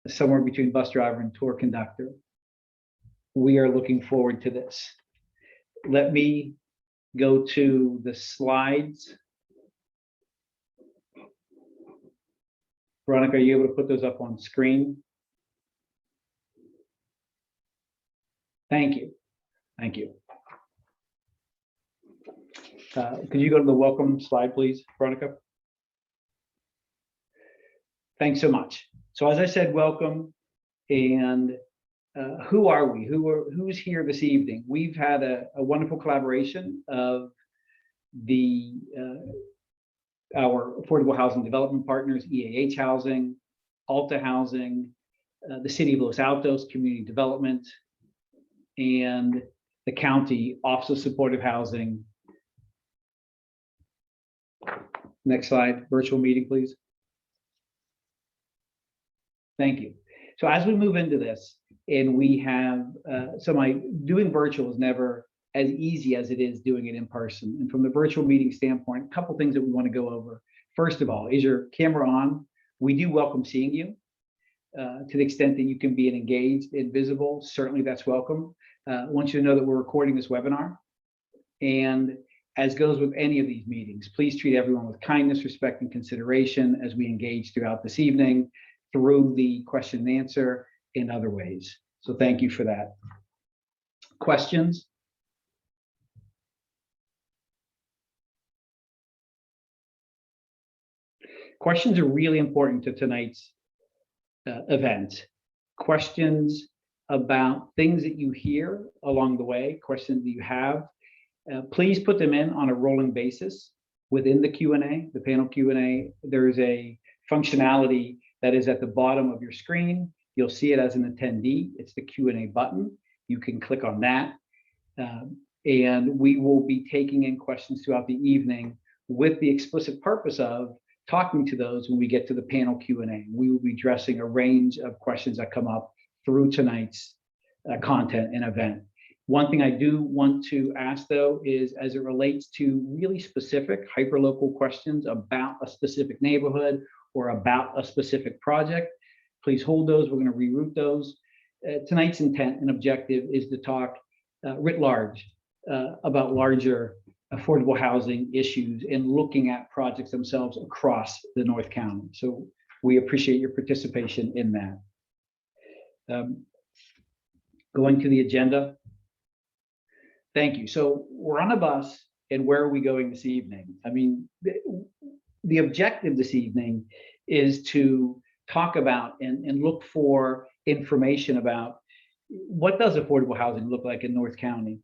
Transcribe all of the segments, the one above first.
somewhere between bus driver and tour conductor. We are looking forward to this. Let me go to the slides. Veronica, are you able to put those up on screen? Thank you. Thank you. Could you go to the welcome slide, please, Veronica? Thanks so much. So as I said, welcome. And who are we? Who's here this evening? We've had a wonderful collaboration of our affordable housing development partners, EAH Housing, Alta Housing, the City of Los Altos Community Development, and the County Office of Supportive Housing. Next slide, virtual meeting, please. Thank you. So as we move into this, and we have, doing virtual is never as easy as it is doing it in person. And from the virtual meeting standpoint, a couple things that we want to go over. First of all, is your camera on? We do welcome seeing you. To the extent that you can be engaged and visible, certainly that's welcome. I want you to know that we're recording this webinar. And as goes with any of these meetings, please treat everyone with kindness, respect, and consideration as we engage throughout this evening through the question and answer in other ways. So thank you for that. Questions? Questions are really important to tonight's event. Questions about things that you hear along the way, questions that you have, please put them in on a rolling basis within the Q&A, the panel Q&A. There's a functionality that is at the bottom of your screen. You'll see it as an attendee. It's the Q&A button. You can click on that. And we will be taking in questions throughout the evening with the explicit purpose of talking to those when we get to the panel Q&A. We will be addressing a range of questions that come up through tonight's content and event. One thing I do want to ask, though, is as it relates to really specific hyperlocal questions about a specific neighborhood or about a specific project, please hold those. We're going to reroute those. Tonight's intent and objective is to talk writ large about larger affordable housing issues and looking at projects themselves across the North County. So we appreciate your participation in that. Going to the agenda. Thank you. So we're on a bus, and where are we going this evening? I mean, the objective this evening is to talk about and look for information about what does affordable housing look like in North County?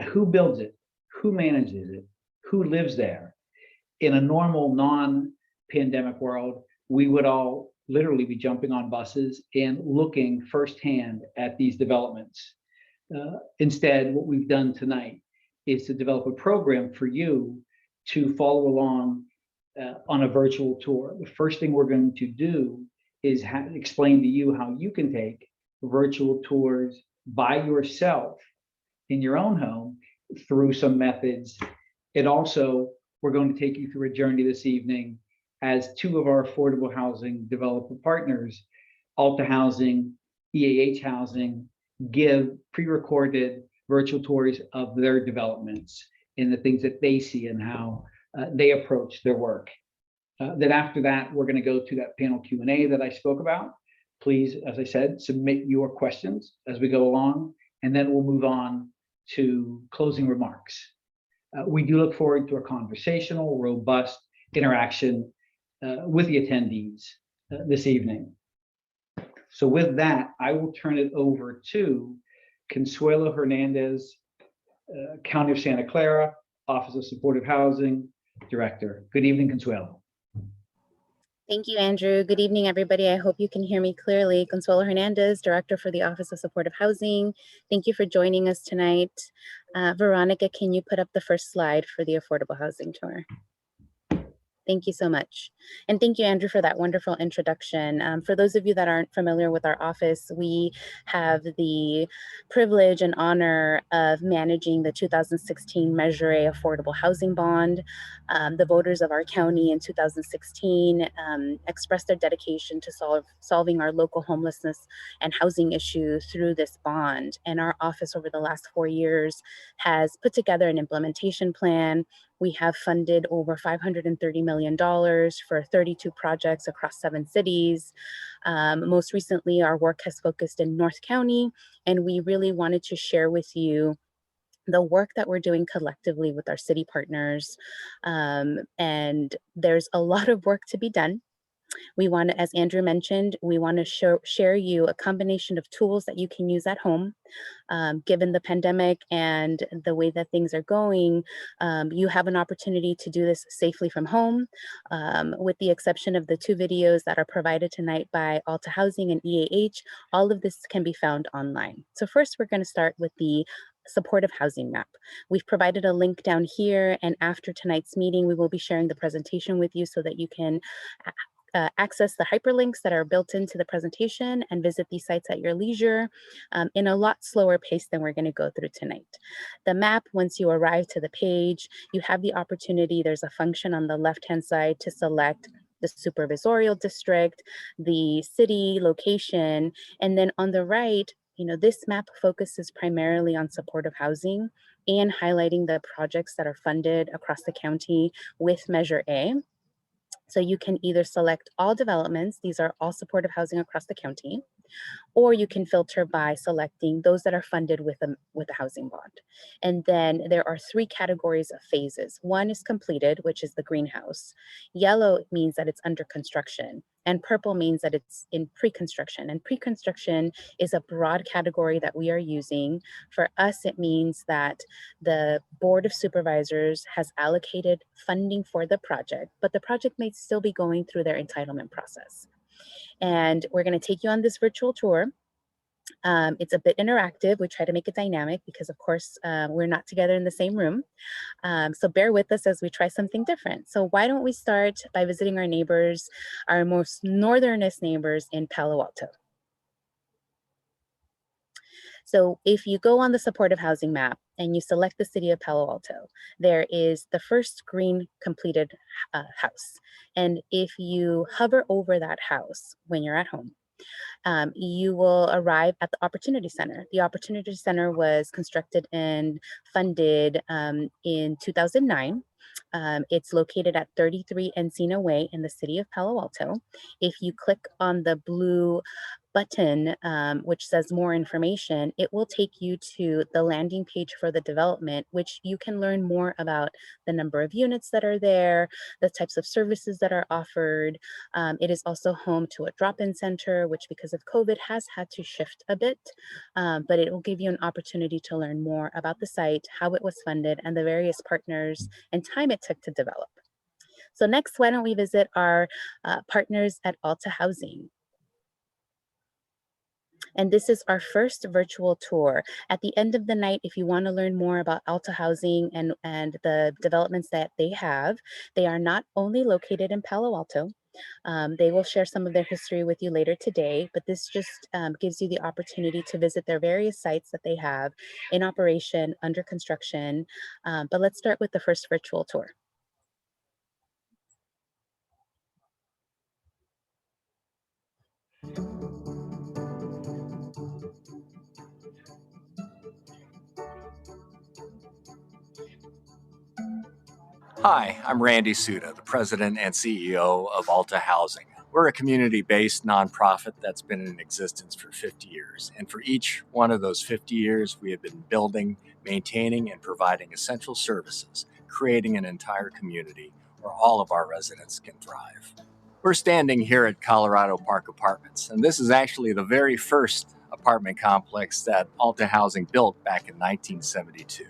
Who builds it? Who manages it? Who lives there? In a normal non-pandemic world, we would all literally be jumping on buses and looking firsthand at these developments. Instead, what we've done tonight is to develop a program for you to follow along on a virtual tour. The first thing we're going to do is explain to you how you can take virtual tours by yourself in your own home through some methods. And also, we're going to take you through a journey this evening as two of our affordable housing developer partners, Alta Housing, EAH Housing, give pre-recorded virtual tours of their developments and the things that they see and how they approach their work. Then after that, we're going to go to that panel Q&A that I spoke about. Please, as I said, submit your questions as we go along, and then we'll move on to closing remarks. We do look forward to a conversational, robust interaction with the attendees this evening. So with that, I will turn it over to Consuelo Hernandez, County of Santa Clara, Office of Supportive Housing Director. Good evening, Consuelo. Thank you, Andrew. Good evening, everybody. I hope you can hear me clearly. Consuelo Hernandez, Director for the Office of Supportive Housing. Thank you for joining us tonight. Veronica, can you put up the first slide for the affordable housing tour? Thank you so much. And thank you, Andrew, for that wonderful introduction. For those of you that aren't familiar with our office, we have the privilege and honor of managing the 2016 Measure A Affordable Housing Bond. The voters of our county in 2016 expressed their dedication to solving our local homelessness and housing issue through this bond. And our office over the last 4 years has put together an implementation plan. We have funded over $530 million for 32 projects across 7 cities. Most recently, our work has focused in North County, and we really wanted to share with you the work that we're doing collectively with our city partners. And there's a lot of work to be done. We want to, as Andrew mentioned, we want to share you a combination of tools that you can use at home. Given the pandemic and the way that things are going, you have an opportunity to do this safely from home, with the exception of the 2 videos that are provided tonight by Alta Housing and EAH. All of this can be found online. So first, we're going to start with the supportive housing map. We've provided a link down here, and after tonight's meeting, we will be sharing the presentation with you so that you can access the hyperlinks that are built into the presentation and visit these sites at your leisure in a lot slower pace than we're going to go through tonight. The map, once you arrive to the page, you have the opportunity, there's a function on the left-hand side to select the supervisorial district, the city, location, and then on the right, this map focuses primarily on supportive housing and highlighting the projects that are funded across the county with Measure A. So you can either select all developments, these are all supportive housing across the county, or you can filter by selecting those that are funded with a housing bond. And then there are 3 categories of phases. One is completed, which is the greenhouse. Yellow means that it's under construction, and purple means that it's in pre-construction. And pre-construction is a broad category that we are using. For us, it means that the Board of Supervisors has allocated funding for the project, but the project may still be going through their entitlement process. And we're going to take you on this virtual tour. It's a bit interactive. We try to make it dynamic because, of course, we're not together in the same room. So bear with us as we try something different. So why don't we start by visiting our neighbors, our most northernest neighbors in Palo Alto. So if you go on the supportive housing map and you select the city of Palo Alto, there is the first green completed house. And if you hover over that house when you're at home, you will arrive at the Opportunity Center. The Opportunity Center was constructed and funded in 2009. It's located at 33 Encino Way in the city of Palo Alto. If you click on the blue button, which says more information, it will take you to the landing page for the development, which you can learn more about the number of units that are there, the types of services that are offered. It is also home to a drop-in center, which because of COVID has had to shift a bit, but it will give you an opportunity to learn more about the site, how it was funded, and the various partners and time it took to develop. So next, why don't we visit our partners at Alta Housing. And this is our first virtual tour. At the end of the night, if you want to learn more about Alta Housing and the developments that they are not only located in Palo Alto. They will share some of their history with you later today, but this just gives you the opportunity to visit their various sites that they have in operation, under construction. But let's start with the first virtual tour. Hi, I'm Randy Suda, the president and CEO of Alta Housing. We're a community-based nonprofit that's been in existence for 50 years. And for each one of those 50 years, we have been building, maintaining, and providing essential services, creating an entire community where all of our residents can thrive. We're standing here at Colorado Park Apartments, and this is actually the very first apartment complex that Alta Housing built back in 1972.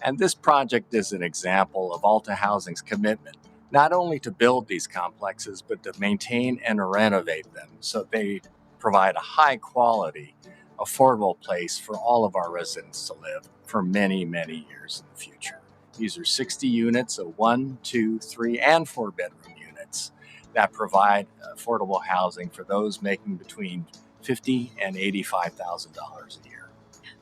And this project is an example of Alta Housing's commitment, not only to build these complexes, but to maintain and renovate them so they provide a high quality, affordable place for all of our residents to live for many, many years in the future. These are 60 units of 1, 2, 3, and 4 bedroom units that provide affordable housing for those making between $50,000 and $85,000 a year.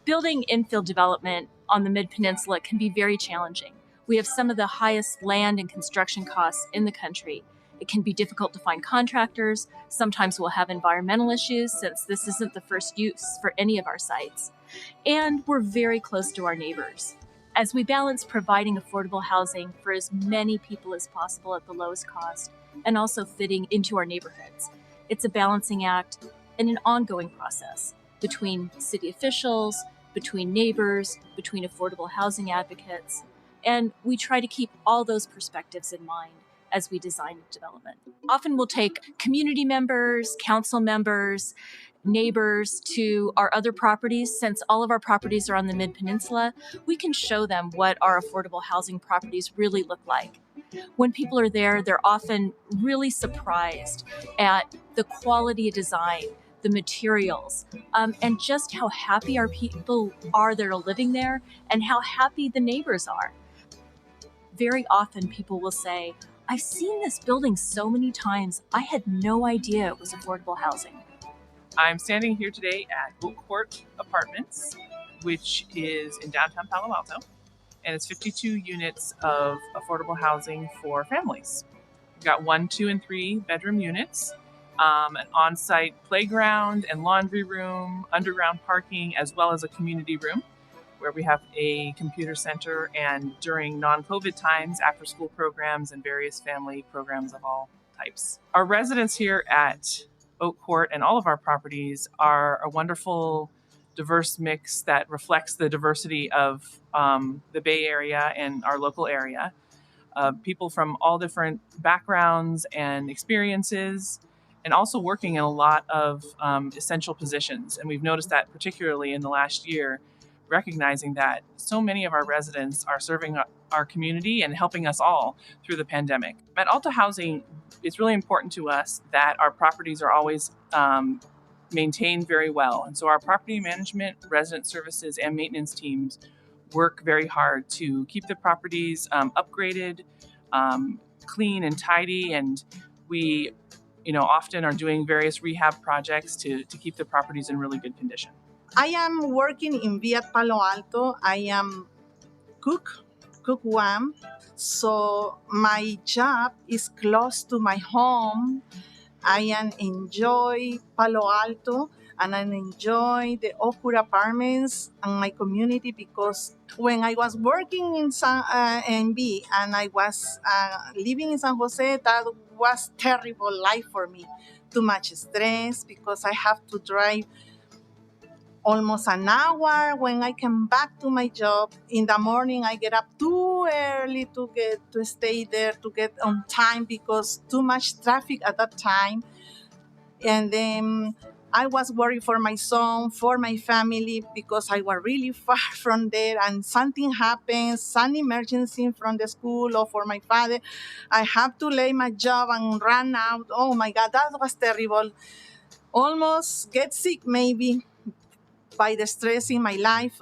Building infill development on the Mid-Peninsula can be very challenging. We have some of the highest land and construction costs in the country. It can be difficult to find contractors. Sometimes we'll have environmental issues since this isn't the first use for any of our sites. And we're very close to our neighbors. As we balance providing affordable housing for as many people as possible at the lowest cost and also fitting into our neighborhoods, it's a balancing act and an ongoing process between city officials, between neighbors, between affordable housing advocates, and we try to keep all those perspectives in mind as we design development. Often we'll take community members, council members, neighbors to our other properties. Since all of our properties are on the Mid-Peninsula, we can show them what our affordable housing properties really look like. When people are there, they're often really surprised at the quality of design, the materials, and just how happy our people are that are living there and how happy the neighbors are. Very often people will say, I've seen this building so many times, I had no idea it was affordable housing. I'm standing here today at Oak Court Apartments, which is in downtown Palo Alto, and it's 52 units of affordable housing for families. We've got 1, 2, and 3 bedroom units, an on-site playground and laundry room, underground parking, as well as a community room where we have a computer center and during non-COVID times, after-school programs and various family programs of all types. Our residents here at Oak Court and all of our properties are a wonderful, diverse mix that reflects the diversity of the Bay Area and our local area. People from all different backgrounds and experiences, and also working in a lot of essential positions. And we've noticed that particularly in the last year, recognizing that so many of our residents are serving our community and helping us all through the pandemic. At Alta Housing, it's really important to us that our properties are always maintained very well. And so our property management, resident services, and maintenance teams work very hard to keep the properties upgraded, clean and tidy. And we, often are doing various rehab projects to keep the properties in really good condition. I am working in Viat Palo Alto. I am cook one. So my job is close to my home. I enjoy Palo Alto and I enjoy the Oak Court Apartments and my community because when I was working in NB and I was living in San Jose, that was terrible life for me. Too much stress because I have to drive almost an hour when I come back to my job. In the morning, I get up too early to stay there, to get on time because too much traffic at that time. And then I was worried for my son, for my family, because I was really far from there and something happens, some emergency from the school or for my father. I have to leave my job and run out. Oh my God, that was terrible. Almost get sick maybe by the stress in my life.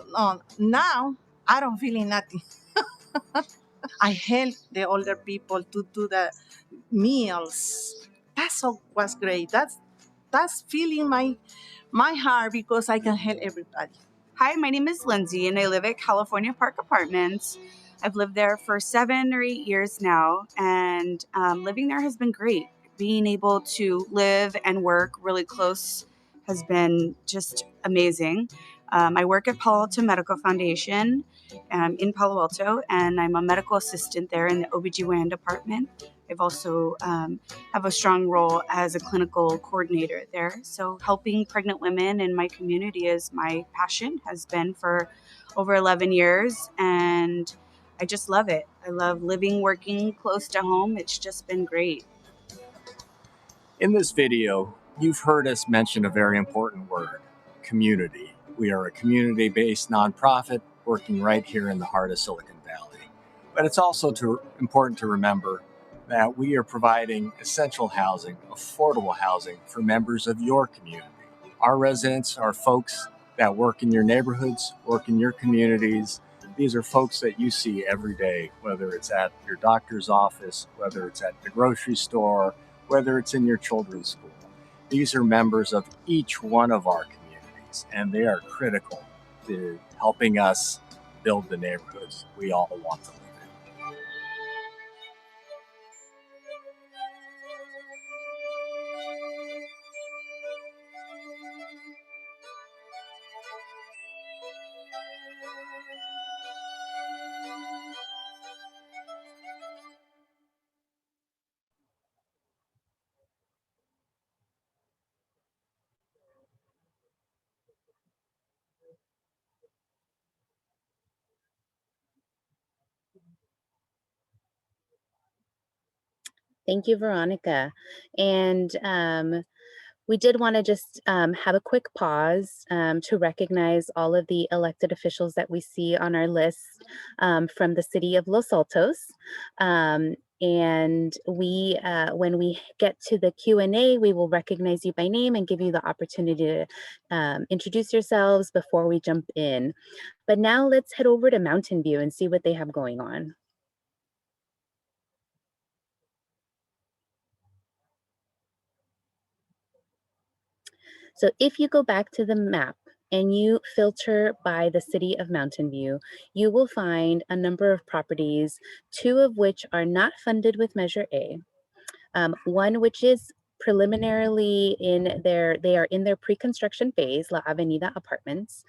Now, I don't feel nothing. I help the older people to do the meals. That's what was great. That's feeling my heart because I can help everybody. Hi, my name is Lindsay and I live at California Park Apartments. I've lived there for 7 or 8 years now, and living there has been great. Being able to live and work really close has been just amazing. I work at Palo Alto Medical Foundation in Palo Alto, and I'm a medical assistant there in the OBGYN department. I've also have a strong role as a clinical coordinator there. So helping pregnant women in my community is my passion, has been for over 11 years, and I just love it. I love living, working close to home. It's just been great. In this video, you've heard us mention a very important word, community. We are a community-based nonprofit working right here in the heart of Silicon Valley. But it's also important to remember that we are providing essential housing, affordable housing for members of your community. Our residents are folks that work in your neighborhoods, work in your communities, These are folks that you see every day, whether it's at your doctor's office, whether it's at the grocery store, whether it's in your children's school. These are members of each one of our communities, and they are critical to helping us build the neighborhoods we all want to live in. Thank you, Veronica. And we did want to just have a quick pause to recognize all of the elected officials that we see on our list from the city of Los Altos. And when we get to the Q&A, we will recognize you by name and give you the opportunity to introduce yourselves before we jump in. But now let's head over to Mountain View and see what they have going on. So if you go back to the map and you filter by the city of Mountain View, you will find a number of properties, 2 of which are not funded with Measure A, one which is preliminarily they are in their pre-construction phase, La Avenida Apartments.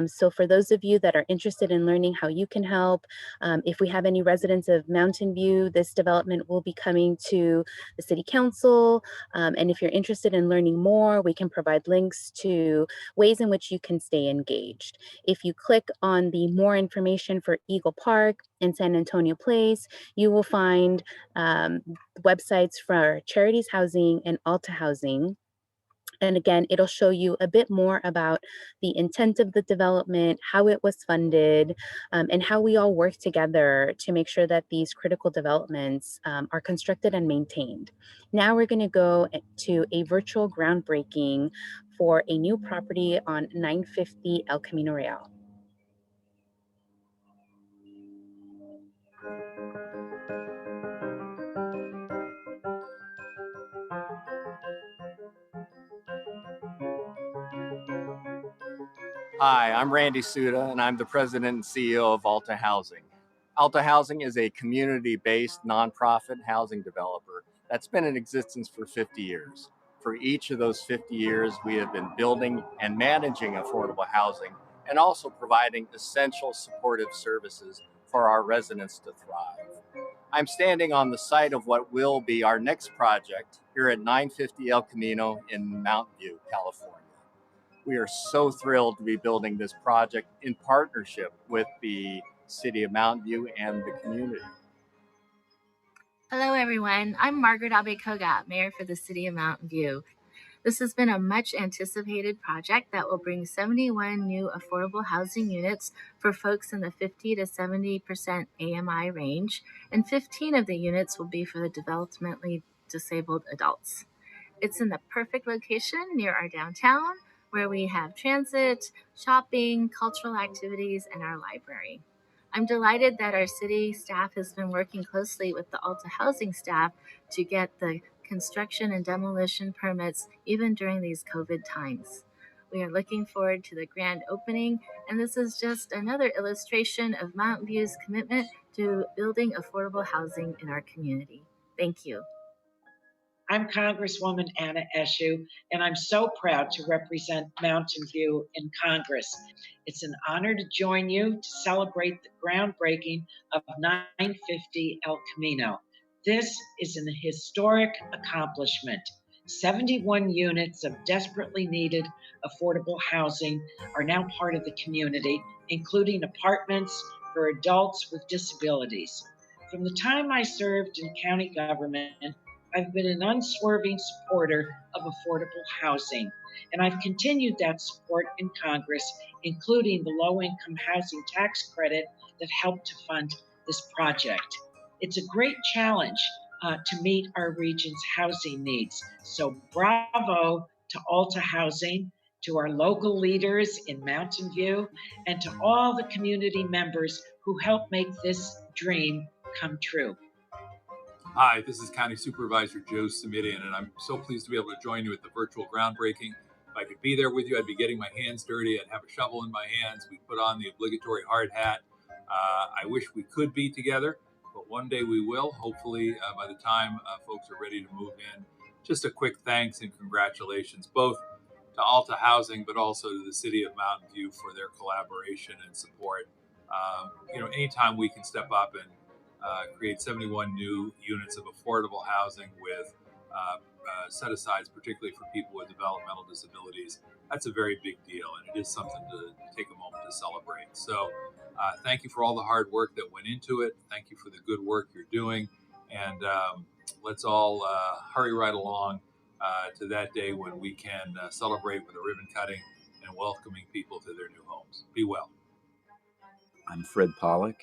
So for those of you that are interested in learning how you can help, if we have any residents of Mountain View, this development will be coming to the city council. And if you're interested in learning more, we can provide links to ways in which you can stay engaged. If you click on the more information for Eagle Park and San Antonio Place, you will find websites for Charities Housing and Alta Housing. And again, it'll show you a bit more about the intent of the development, how it was funded, and how we all work together to make sure that these critical developments are constructed and maintained. Now we're going to go to a virtual groundbreaking for a new property on 950 El Camino Real. Hi, I'm Randy Suda, and I'm the president and CEO of Alta Housing. Alta Housing is a community-based nonprofit housing developer that's been in existence for 50 years. For each of those 50 years, we have been building and managing affordable housing and also providing essential supportive services for our residents to thrive. I'm standing on the site of what will be our next project here at 950 El Camino in Mountain View, California. We are so thrilled to be building this project in partnership with the City of Mountain View and the community. Hello, everyone. I'm Margaret Abe-Koga, Mayor for the City of Mountain View. This has been a much anticipated project that will bring 71 new affordable housing units for folks in the 50 to 70% AMI range, and 15 of the units will be for the developmentally disabled adults. It's in the perfect location near our downtown, where we have transit, shopping, cultural activities, and our library. I'm delighted that our city staff has been working closely with the Alta Housing staff to get the construction and demolition permits even during these COVID times. We are looking forward to the grand opening, and this is just another illustration of Mountain View's commitment to building affordable housing in our community. Thank you. I'm Congresswoman Anna Eshoo, and I'm so proud to represent Mountain View in Congress. It's an honor to join you to celebrate the groundbreaking of 950 El Camino. This is an historic accomplishment. 71 units of desperately needed affordable housing are now part of the community, including apartments for adults with disabilities. From the time I served in county government, I've been an unswerving supporter of affordable housing, and I've continued that support in Congress, including the low-income housing tax credit that helped to fund this project. It's a great challenge to meet our region's housing needs. So bravo to Alta Housing, to our local leaders in Mountain View, and to all the community members who help make this dream come true. Hi, this is County Supervisor Joe Simidian, and I'm so pleased to be able to join you at the virtual groundbreaking. If I could be there with you, I'd be getting my hands dirty. I'd have a shovel in my hands. We'd put on the obligatory hard hat. I wish we could be together, but one day we will. Hopefully, by the time folks are ready to move in. Just a quick thanks and congratulations, both to Alta Housing, but also to the City of Mountain View for their collaboration and support. Anytime we can step up and create 71 new units of affordable housing with set-asides, particularly for people with developmental disabilities, that's a very big deal, and it is something to take a moment to celebrate. So thank you for all the hard work that went into it. Thank you for the good work you're doing, and let's all hurry right along to that day when we can celebrate with a ribbon cutting and welcoming people to their new homes. Be well. I'm Fred Pollock.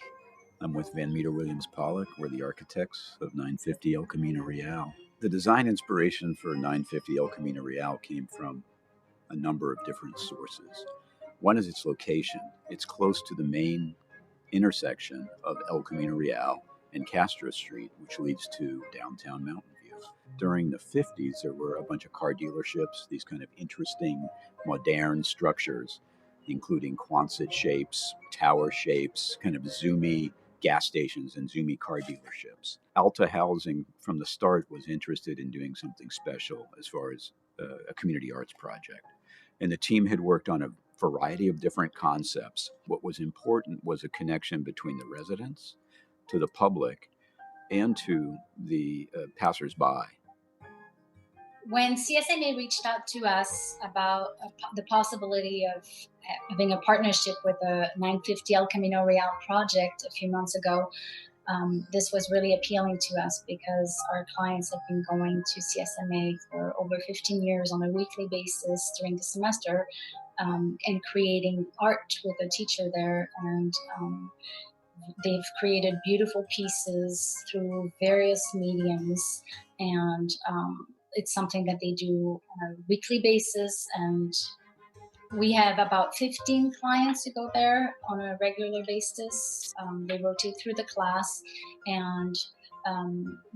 I'm with Van Meter Williams Pollock. We're the architects of 950 El Camino Real. The design inspiration for 950 El Camino Real came from a number of different sources. One is its location. It's close to the main intersection of El Camino Real and Castro Street, which leads to downtown Mountain View. During the 50s, there were a bunch of car dealerships, these kind of interesting, modern structures, including Quonset shapes, tower shapes, kind of zoomy gas stations and zoomy car dealerships. Alta Housing, from the start, was interested in doing something special as far as a community arts project. And the team had worked on a variety of different concepts. What was important was a connection between the residents, to the public, and to the passersby. When CSMA reached out to us about the possibility of having a partnership with the 950 El Camino Real project a few months ago, this was really appealing to us because our clients have been going to CSMA for over 15 years on a weekly basis during the semester and creating art with a teacher there. And they've created beautiful pieces through various mediums, and it's something that they do on a weekly basis. And we have about 15 clients who go there on a regular basis. They rotate through the class, and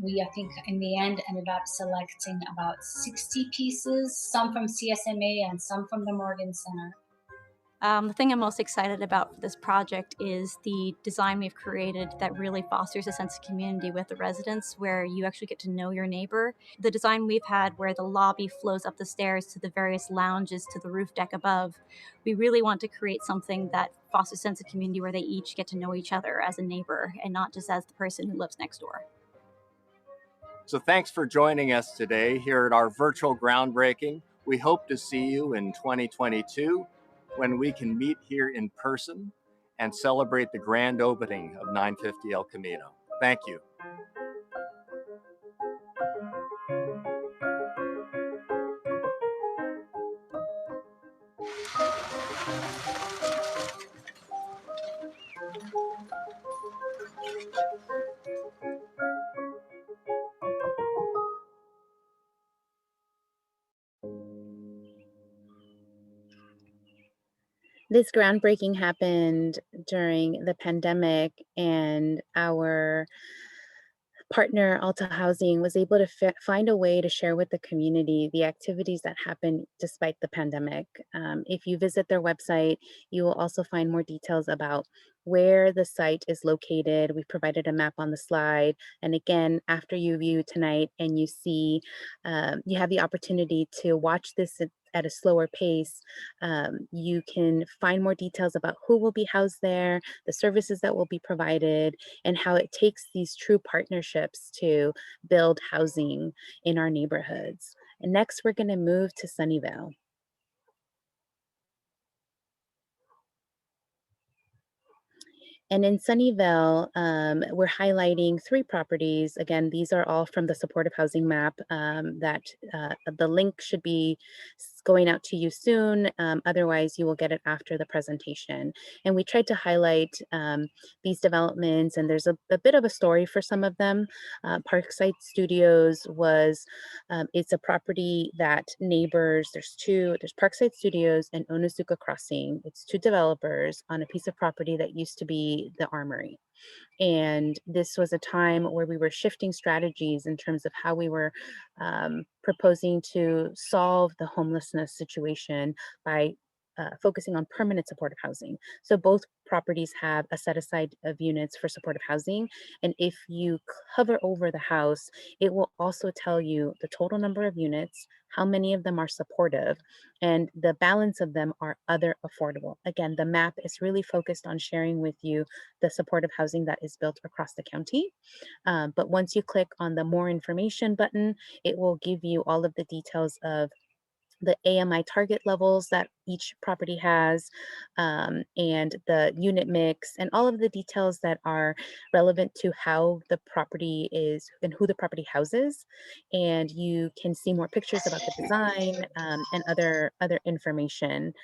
we, I think, in the end ended up selecting about 60 pieces, some from CSMA and some from the Morgan Center. The thing I'm most excited about for this project is the design we've created that really fosters a sense of community with the residents, where you actually get to know your neighbor. The design we've had where the lobby flows up the stairs to the various lounges to the roof deck above, we really want to create something that fosters a sense of community where they each get to know each other as a neighbor and not just as the person who lives next door. So thanks for joining us today here at our virtual groundbreaking. We hope to see you in 2022 when we can meet here in person and celebrate the grand opening of 950 El Camino. Thank you. This groundbreaking happened during the pandemic, and our partner, Alta Housing, was able to find a way to share with the community the activities that happen despite the pandemic. If you visit their website, you will also find more details about where the site is located. We provided a map on the slide. And again, after you view tonight and you see, you have the opportunity to watch this at a slower pace, you can find more details about who will be housed there, the services that will be provided, and how it takes these true partnerships to build housing in our neighborhoods. And next, we're going to move to Sunnyvale. And in Sunnyvale, we're highlighting 3 properties. Again, these are all from the supportive housing map that the link should be going out to you soon. Otherwise, you will get it after the presentation. And we tried to highlight these developments, and there's a bit of a story for some of them. Parkside Studios was, it's a property that neighbors, there's Parkside Studios and Onosuka Crossing. It's two developers on a piece of property that used to be the Armory. And this was a time where we were shifting strategies in terms of how we were proposing to solve the homelessness situation by focusing on permanent supportive housing. So both properties have a set aside of units for supportive housing. And if you hover over the house, it will also tell you the total number of units, how many of them are supportive, and the balance of them are other affordable. Again, the map is really focused on sharing with you the supportive housing that is built across the county. But once you click on the more information button, it will give you all of the details of the AMI target levels that each property has, and the unit mix, and all of the details that are relevant to how the property is and who the property houses. And you can see more pictures about the design, and other information.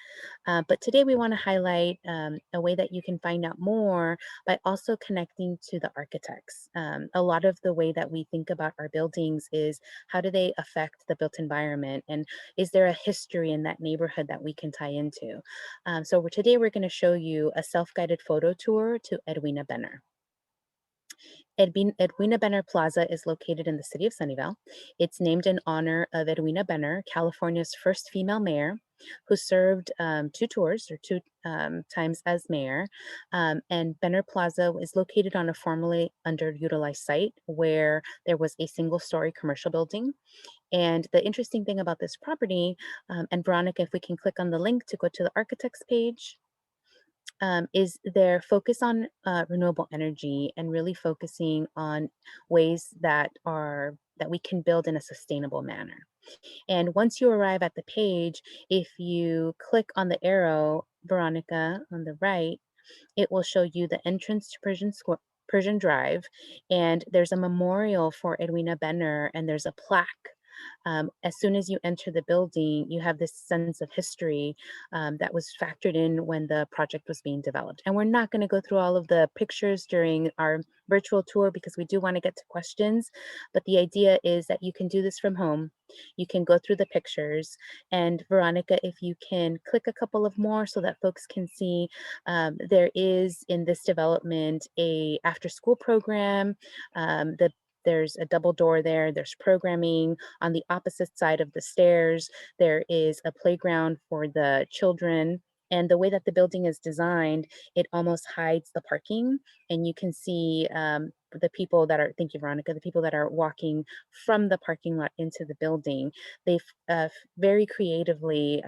But today we want to highlight a way that you can find out more by also connecting to the architects. A lot of the way that we think about our buildings is, how do they affect the built environment? And is there a history in that neighborhood that we can tie into? So today we're going to show you a self-guided photo tour to Edwina Benner. Edwina Benner Plaza is located in the city of Sunnyvale. It's named in honor of Edwina Benner, California's first female mayor, who served two tours, or two times as mayor. And Benner Plaza is located on a formerly underutilized site where there was a single-story commercial building. And the interesting thing about this property, and Veronica, if we can click on the link to go to the architect's page, is their focus on renewable energy and really focusing on ways that we can build in a sustainable manner. And once you arrive at the page, if you click on the arrow, Veronica, on the right, it will show you the entrance to Persian Drive, and there's a memorial for Edwina Benner, and there's a plaque. As soon as you enter the building, you have this sense of history that was factored in when the project was being developed. And we're not going to go through all of the pictures during our virtual tour because we do want to get to questions, but the idea is that you can do this from home. You can go through the pictures, and Veronica, if you can click a couple of more so that folks can see, there is in this development a after-school program. There's a double door there. There's programming. On the opposite side of the stairs, there is a playground for the children. And the way that the building is designed, it almost hides the parking. And you can see the people that are, thank you, Veronica, the people that are walking from the parking lot into the building. They've very creatively,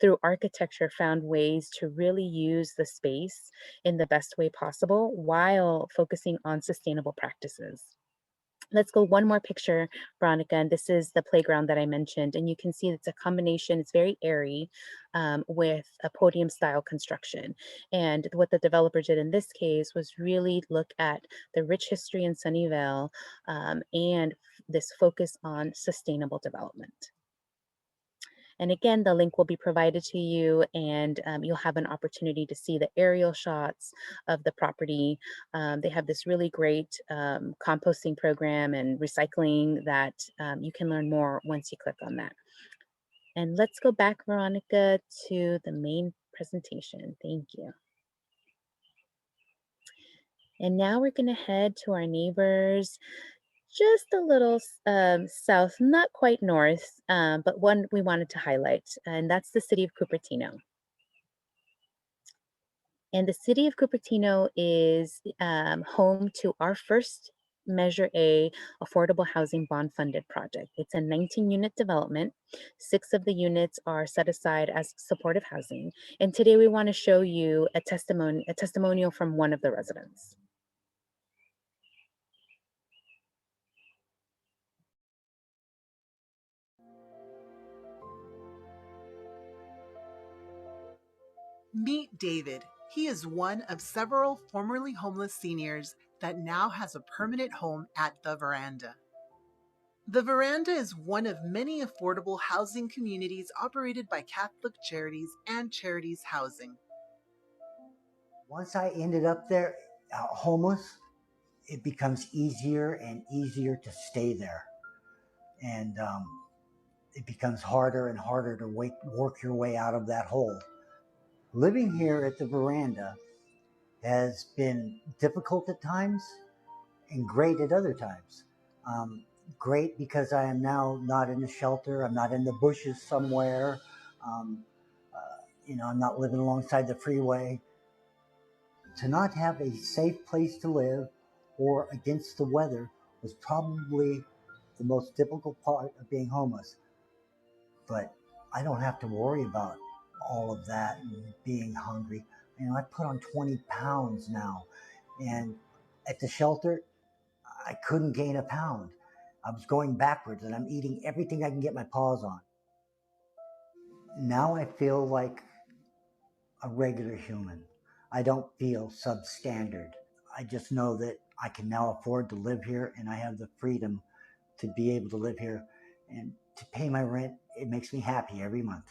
through architecture, found ways to really use the space in the best way possible while focusing on sustainable practices. Let's go one more picture, Veronica, and this is the playground that I mentioned. And you can see it's a combination, it's very airy, with a podium style construction. And what the developer did in this case was really look at the rich history in Sunnyvale, and this focus on sustainable development. And again, the link will be provided to you, and you'll have an opportunity to see the aerial shots of the property. They have this really great composting program and recycling that you can learn more once you click on that. And let's go back, Veronica, to the main presentation. Thank you. And now we're going to head to our neighbors just a little south, not quite north, but one we wanted to highlight, and that's the city of Cupertino. And the city of Cupertino is home to our first Measure A affordable housing bond funded project. It's a 19-unit development. 6 of the units are set aside as supportive housing. And today we want to show you a testimonial from one of the residents. Meet David. He is one of several formerly homeless seniors that now has a permanent home at the Veranda. The Veranda is one of many affordable housing communities operated by Catholic Charities and Charities Housing. Once I ended up there homeless, it becomes easier and easier to stay there. And it becomes harder and harder to work your way out of that hole. Living here at the Veranda has been difficult at times and great at other times. Great because I am now not in a shelter. I'm not in the bushes somewhere. Um, I'm not living alongside the freeway. To not have a safe place to live or against the weather was probably the most difficult part of being homeless. But I don't have to worry about all of that and being hungry. I put on 20 pounds now. And at the shelter, I couldn't gain a pound. I was going backwards and I'm eating everything I can get my paws on. Now I feel like a regular human. I don't feel substandard. I just know that I can now afford to live here and I have the freedom to be able to live here and to pay my rent. It makes me happy every month.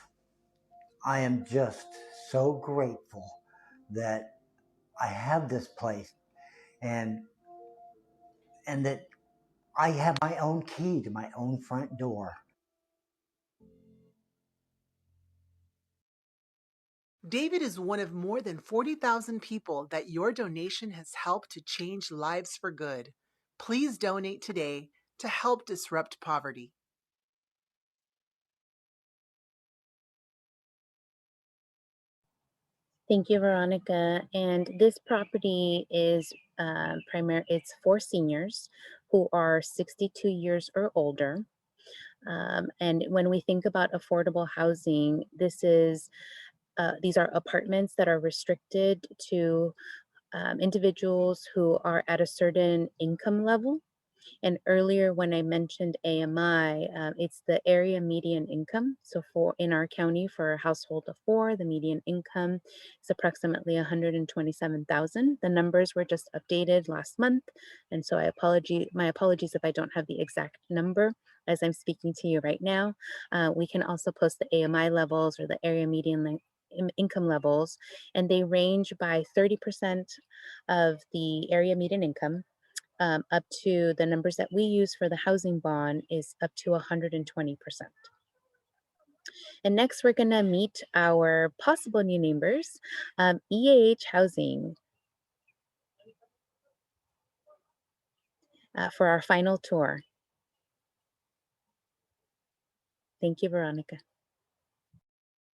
I am just so grateful that I have this place and that I have my own key to my own front door. David is one of more than 40,000 people that your donation has helped to change lives for good. Please donate today to help disrupt poverty. Thank you, Veronica. And this property is it's for seniors who are 62 years or older. And when we think about affordable housing, these are apartments that are restricted to individuals who are at a certain income level. And earlier when I mentioned AMI, it's the area median income. So in our county, for a household of 4, the median income is approximately 127,000. The numbers were just updated last month. And so my apologies if I don't have the exact number as I'm speaking to you right now. We can also post the AMI levels or the area median income levels, and they range by 30% of the area median income up to the numbers that we use for the housing bond is up to 120%. And next, we're going to meet our possible new neighbors, EAH Housing, for our final tour. Thank you, Veronica.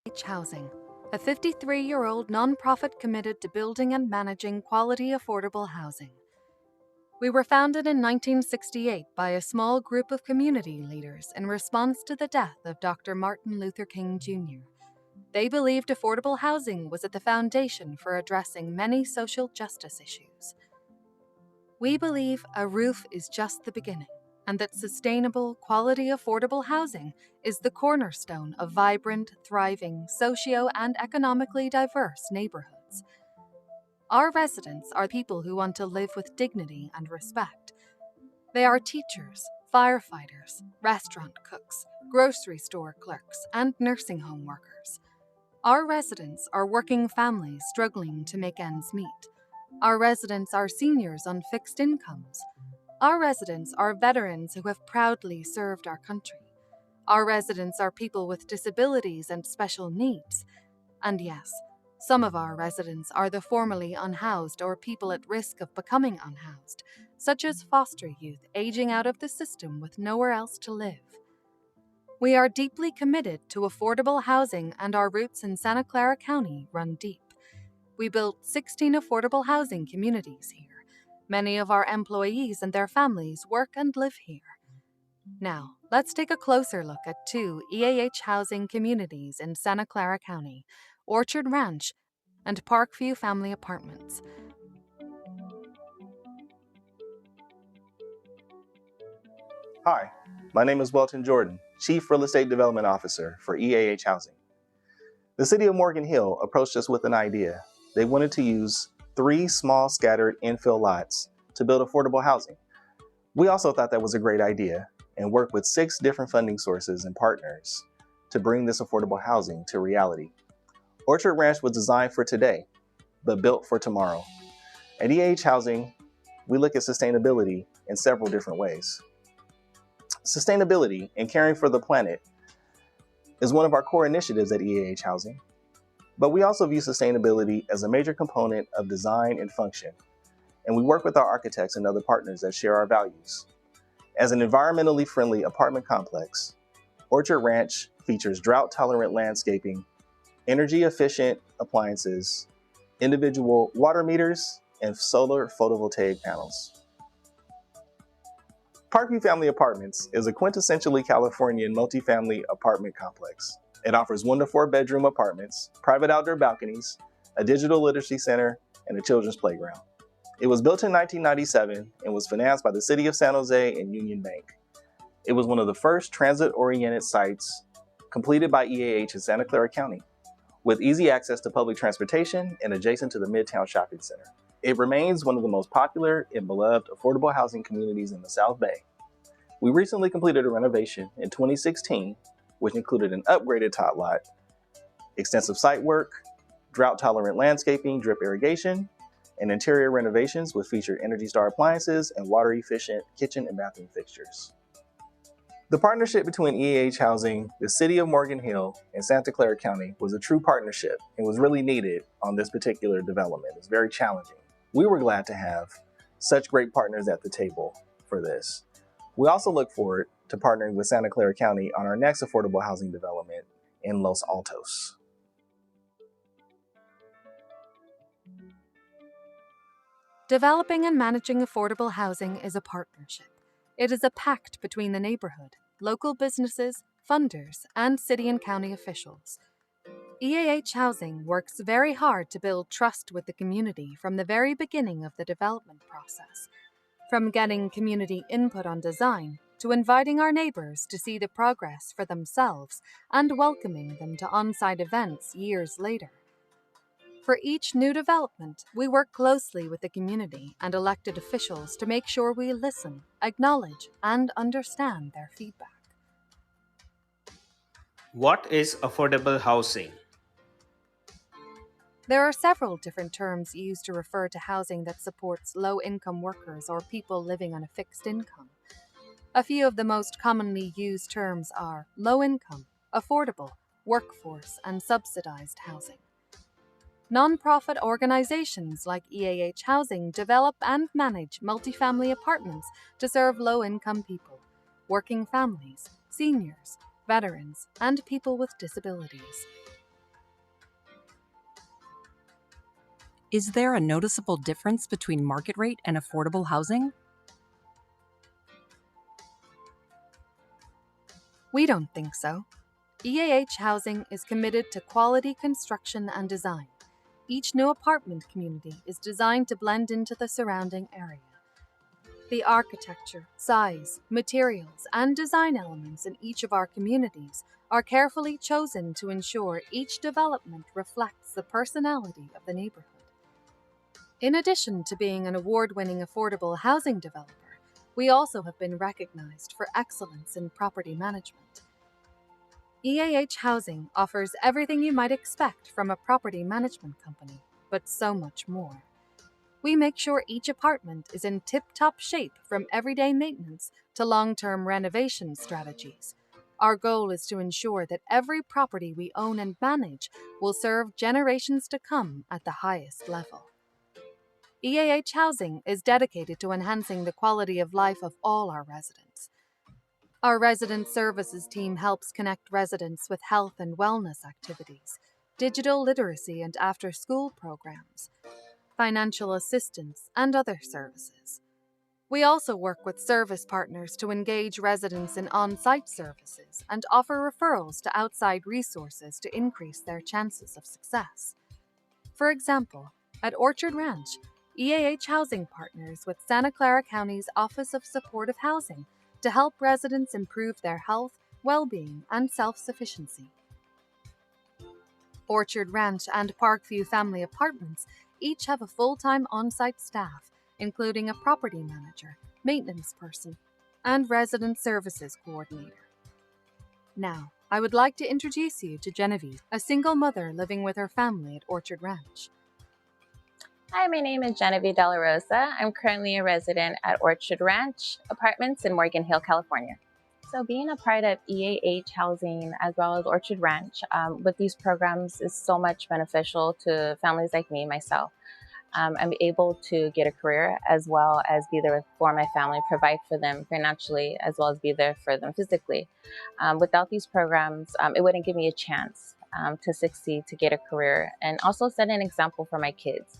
EAH Housing, a 53-year-old nonprofit committed to building and managing quality, affordable housing. We were founded in 1968 by a small group of community leaders in response to the death of Dr. Martin Luther King Jr. They believed affordable housing was at the foundation for addressing many social justice issues. We believe a roof is just the beginning, and that sustainable, quality, affordable housing is the cornerstone of vibrant, thriving, socio- and economically diverse neighborhoods. Our residents are people who want to live with dignity and respect. They are teachers, firefighters, restaurant cooks, grocery store clerks, and nursing home workers. Our residents are working families struggling to make ends meet. Our residents are seniors on fixed incomes. Our residents are veterans who have proudly served our country. Our residents are people with disabilities and special needs. And yes, some of our residents are the formerly unhoused or people at risk of becoming unhoused, such as foster youth aging out of the system with nowhere else to live. We are deeply committed to affordable housing, and our roots in Santa Clara County run deep. We built 16 affordable housing communities here. Many of our employees and their families work and live here. Now, let's take a closer look at 2 EAH housing communities in Santa Clara County, Orchard Ranch and Parkview Family Apartments. Hi, my name is Welton Jordan, Chief Real Estate Development Officer for EAH Housing. The City of Morgan Hill approached us with an idea. They wanted to use 3 small scattered infill lots to build affordable housing. We also thought that was a great idea, and work with 6 different funding sources and partners to bring this affordable housing to reality. Orchard Ranch was designed for today, but built for tomorrow. At EAH Housing, we look at sustainability in several different ways. Sustainability and caring for the planet is one of our core initiatives at EAH Housing, but we also view sustainability as a major component of design and function, and we work with our architects and other partners that share our values. As an environmentally friendly apartment complex, Orchard Ranch features drought-tolerant landscaping, energy-efficient appliances, individual water meters, and solar photovoltaic panels. Parkview Family Apartments is a quintessentially Californian multifamily apartment complex. It offers 1 to 4 bedroom apartments, private outdoor balconies, a digital literacy center, and a children's playground. It was built in 1997 and was financed by the City of San Jose and Union Bank. It was one of the first transit-oriented sites completed by EAH in Santa Clara County, with easy access to public transportation and adjacent to the Midtown Shopping Center. It remains one of the most popular and beloved affordable housing communities in the South Bay. We recently completed a renovation in 2016, which included an upgraded tot lot, extensive site work, drought-tolerant landscaping, drip irrigation, and interior renovations which featured Energy Star appliances and water-efficient kitchen and bathroom fixtures. The partnership between EAH Housing, the City of Morgan Hill, and Santa Clara County was a true partnership and was really needed on this particular development. It's very challenging. We were glad to have such great partners at the table for this. We also look forward to partnering with Santa Clara County on our next affordable housing development in Los Altos. Developing and managing affordable housing is a partnership. It is a pact between the neighborhood, local businesses, funders, and city and county officials. EAH Housing works very hard to build trust with the community from the very beginning of the development process. From getting community input on design, to inviting our neighbors to see the progress for themselves and welcoming them to on-site events years later. For each new development, we work closely with the community and elected officials to make sure we listen, acknowledge, and understand their feedback. What is affordable housing? There are several different terms used to refer to housing that supports low-income workers or people living on a fixed income. A few of the most commonly used terms are low-income, affordable, workforce, and subsidized housing. Nonprofit organizations like EAH Housing develop and manage multifamily apartments to serve low-income people, working families, seniors, veterans, and people with disabilities. Is there a noticeable difference between market rate and affordable housing? We don't think so. EAH Housing is committed to quality construction and design. Each new apartment community is designed to blend into the surrounding area. The architecture, size, materials, and design elements in each of our communities are carefully chosen to ensure each development reflects the personality of the neighborhood. In addition to being an award-winning affordable housing developer, we also have been recognized for excellence in property management. EAH Housing offers everything you might expect from a property management company, but so much more. We make sure each apartment is in tip-top shape from everyday maintenance to long-term renovation strategies. Our goal is to ensure that every property we own and manage will serve generations to come at the highest level. EAH Housing is dedicated to enhancing the quality of life of all our residents. Our resident services team helps connect residents with health and wellness activities, digital literacy and after-school programs, financial assistance, and other services. We also work with service partners to engage residents in on-site services and offer referrals to outside resources to increase their chances of success. For example, at Orchard Ranch, EAH Housing partners with Santa Clara County's Office of Supportive Housing to help residents improve their health, well-being, and self-sufficiency. Orchard Ranch and Parkview Family Apartments each have a full-time on-site staff, including a property manager, maintenance person, and Resident Services Coordinator. Now, I would like to introduce you to Genevieve, a single mother living with her family at Orchard Ranch. Hi, my name is Genevieve De La Rosa. I'm currently a resident at Orchard Ranch Apartments in Morgan Hill, California. So being a part of EAH Housing as well as Orchard Ranch with these programs is so much beneficial to families like me, myself. I'm able to get a career as well as be there for my family, provide for them financially, as well as be there for them physically. Without these programs, it wouldn't give me a chance to succeed, to get a career, and also set an example for my kids.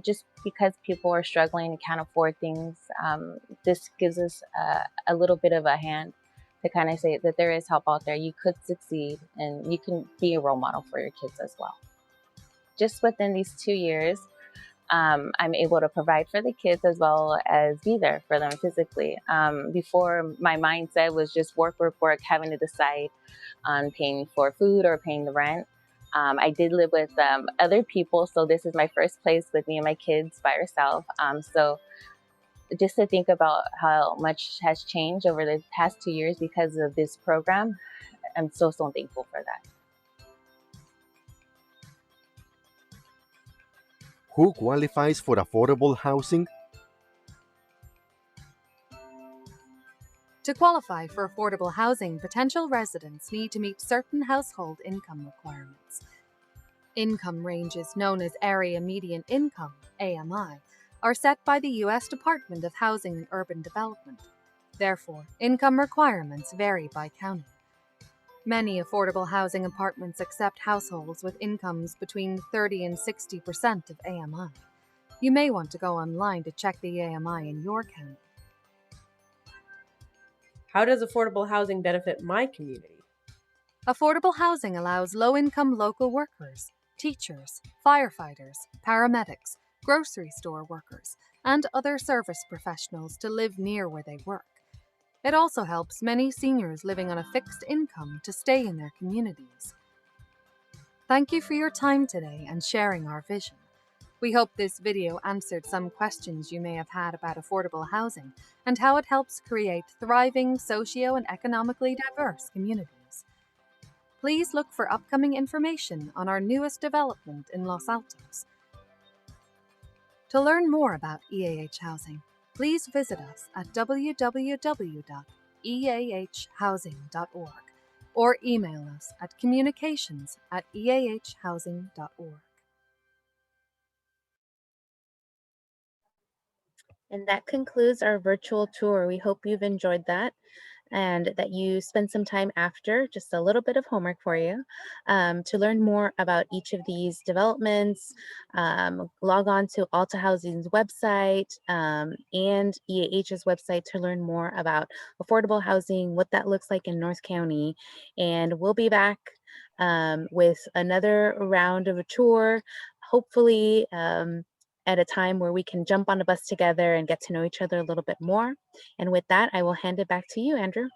Just because people are struggling and can't afford things, this gives us a little bit of a hand to kind of say that there is help out there. You could succeed and you can be a role model for your kids as well. Just within these 2 years, I'm able to provide for the kids as well as be there for them physically. Before, my mindset was just work, work, work, having to decide on paying for food or paying the rent. I did live with other people, so this is my first place with me and my kids by herself. So just to think about how much has changed over the past 2 years because of this program, I'm so thankful for that. Who qualifies for affordable housing? To qualify for affordable housing, potential residents need to meet certain household income requirements. Income ranges known as Area Median Income, AMI, are set by the U.S. Department of Housing and Urban Development. Therefore, income requirements vary by county. Many affordable housing apartments accept households with incomes between 30 and 60% of AMI. You may want to go online to check the AMI in your county. How does affordable housing benefit my community? Affordable housing allows low-income local workers, teachers, firefighters, paramedics, grocery store workers, and other service professionals to live near where they work. It also helps many seniors living on a fixed income to stay in their communities. Thank you for your time today and sharing our vision. We hope this video answered some questions you may have had about affordable housing and how it helps create thriving socio- and economically diverse communities. Please look for upcoming information on our newest development in Los Altos. To learn more about EAH Housing, please visit us at www.eahhousing.org or email us at communications@eahhousing.org. And that concludes our virtual tour. We hope you've enjoyed that and that you spend some time after, just a little bit of homework for you, to learn more about each of these developments. Log on to Alta Housing's website and EAH's website to learn more about affordable housing, what that looks like in North County. And we'll be back with another round of a tour, hopefully at a time where we can jump on a bus together and get to know each other a little bit more. And with that, I will hand it back to you, Andrew.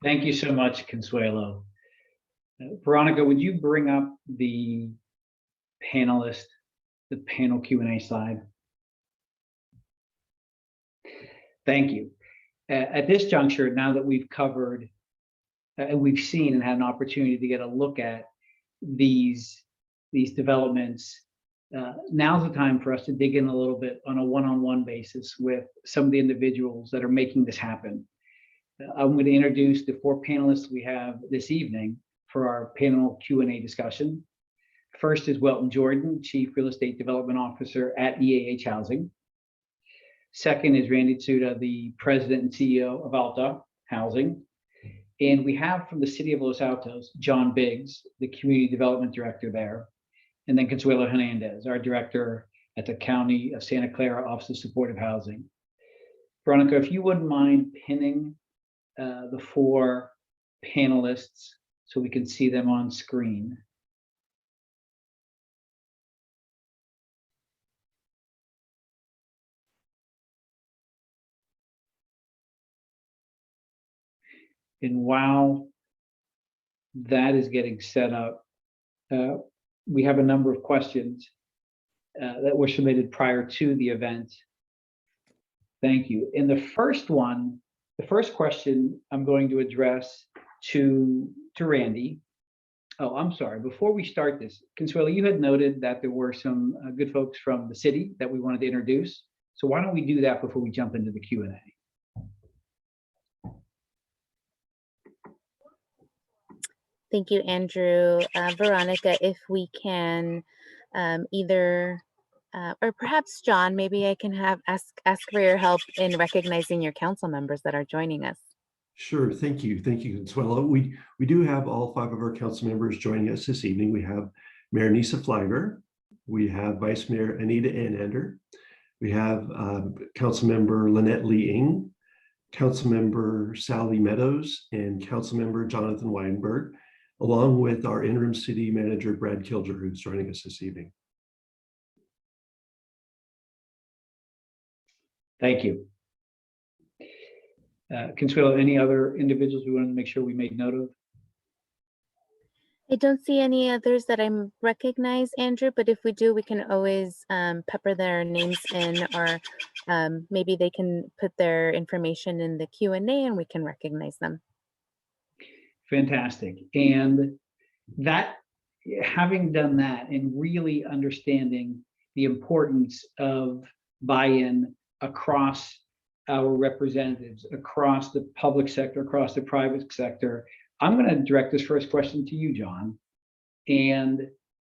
Thank you so much, Consuelo. Veronica, would you bring up the panelist, the panel Q&A slide? Thank you. At this juncture, now that we've covered, we've seen and had an opportunity to get a look at these developments, now's the time for us to dig in a little bit on a one-on-one basis with some of the individuals that are making this happen. I'm going to introduce the 4 panelists we have this evening for our panel Q&A discussion. First is Welton Jordan, Chief Real Estate Development Officer at EAH Housing. Second is Randy Tsuda, the President and CEO of Alta Housing. And we have from the City of Los Altos, John Biggs, the Community Development Director there. And then Consuelo Hernandez, our director at the County of Santa Clara Office of Supportive Housing. Veronica, if you wouldn't mind pinning the 4 panelists so we can see them on screen. And while that is getting set up, we have a number of questions that were submitted prior to the event. Thank you. And the first question I'm going to address to Randy. Oh, I'm sorry. Before we start this, Consuelo, you had noted that there were some good folks from the city that we wanted to introduce. So why don't we do that before we jump into the Q&A? Thank you, Andrew. Veronica, if we can either, or perhaps John, maybe I can ask for your help in recognizing your council members that are joining us. Sure, thank you, Consuelo. We do have all 5 of our council members joining us this evening. We have Mayor Nisa Flagler, we have Vice Mayor Anita Anander, we have Councilmember Lynette Lee Ng, Councilmember Sally Meadows, and Councilmember Jonathan Weinberg, along with our interim city manager, Brad Kilger, who's joining us this evening. Thank you. Consuelo, any other individuals we wanted to make sure we made note of? I don't see any others that I recognize, Andrew, but if we do, we can always pepper their names in, or maybe they can put their information in the Q&A and we can recognize them. Fantastic. And that, having done that and really understanding the importance of buy-in across our representatives, across the public sector, across the private sector, I'm going to direct this first question to you, John. And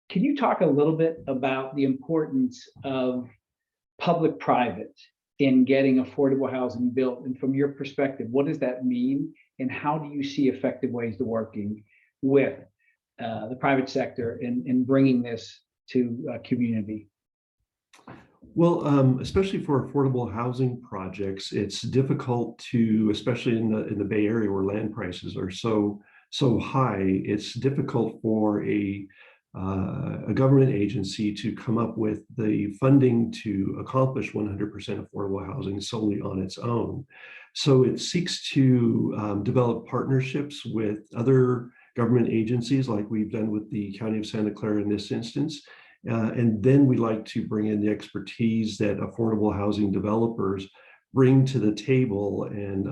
can you talk a little bit about the importance of public-private in getting affordable housing built? And from your perspective, what does that mean? And how do you see effective ways to working with the private sector in bringing this to a community? Well, especially for affordable housing projects, it's difficult to, especially in the Bay Area where land prices are so high, it's difficult for a government agency to come up with the funding to accomplish 100% affordable housing solely on its own. So it seeks to develop partnerships with other government agencies, like we've done with the County of Santa Clara in this instance. And then we like to bring in the expertise that affordable housing developers bring to the table, and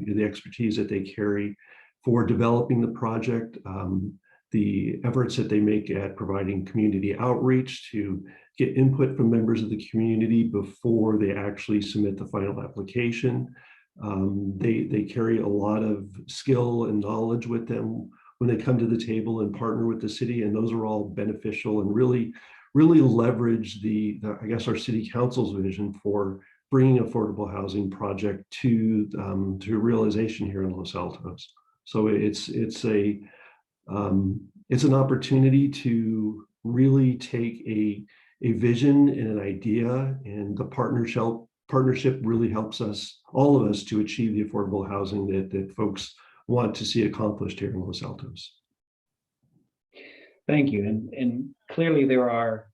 the expertise that they carry for developing the project, the efforts that they make at providing community outreach to get input from members of the community before they actually submit the final application. They carry a lot of skill and knowledge with them when they come to the table and partner with the city, and those are all beneficial and really leverage I guess our city council's vision for bringing affordable housing project to realization here in Los Altos. So it's an opportunity to really take a vision and an idea, and the partnership really helps all of us to achieve the affordable housing that folks want to see accomplished here in Los Altos. Thank you. And clearly there are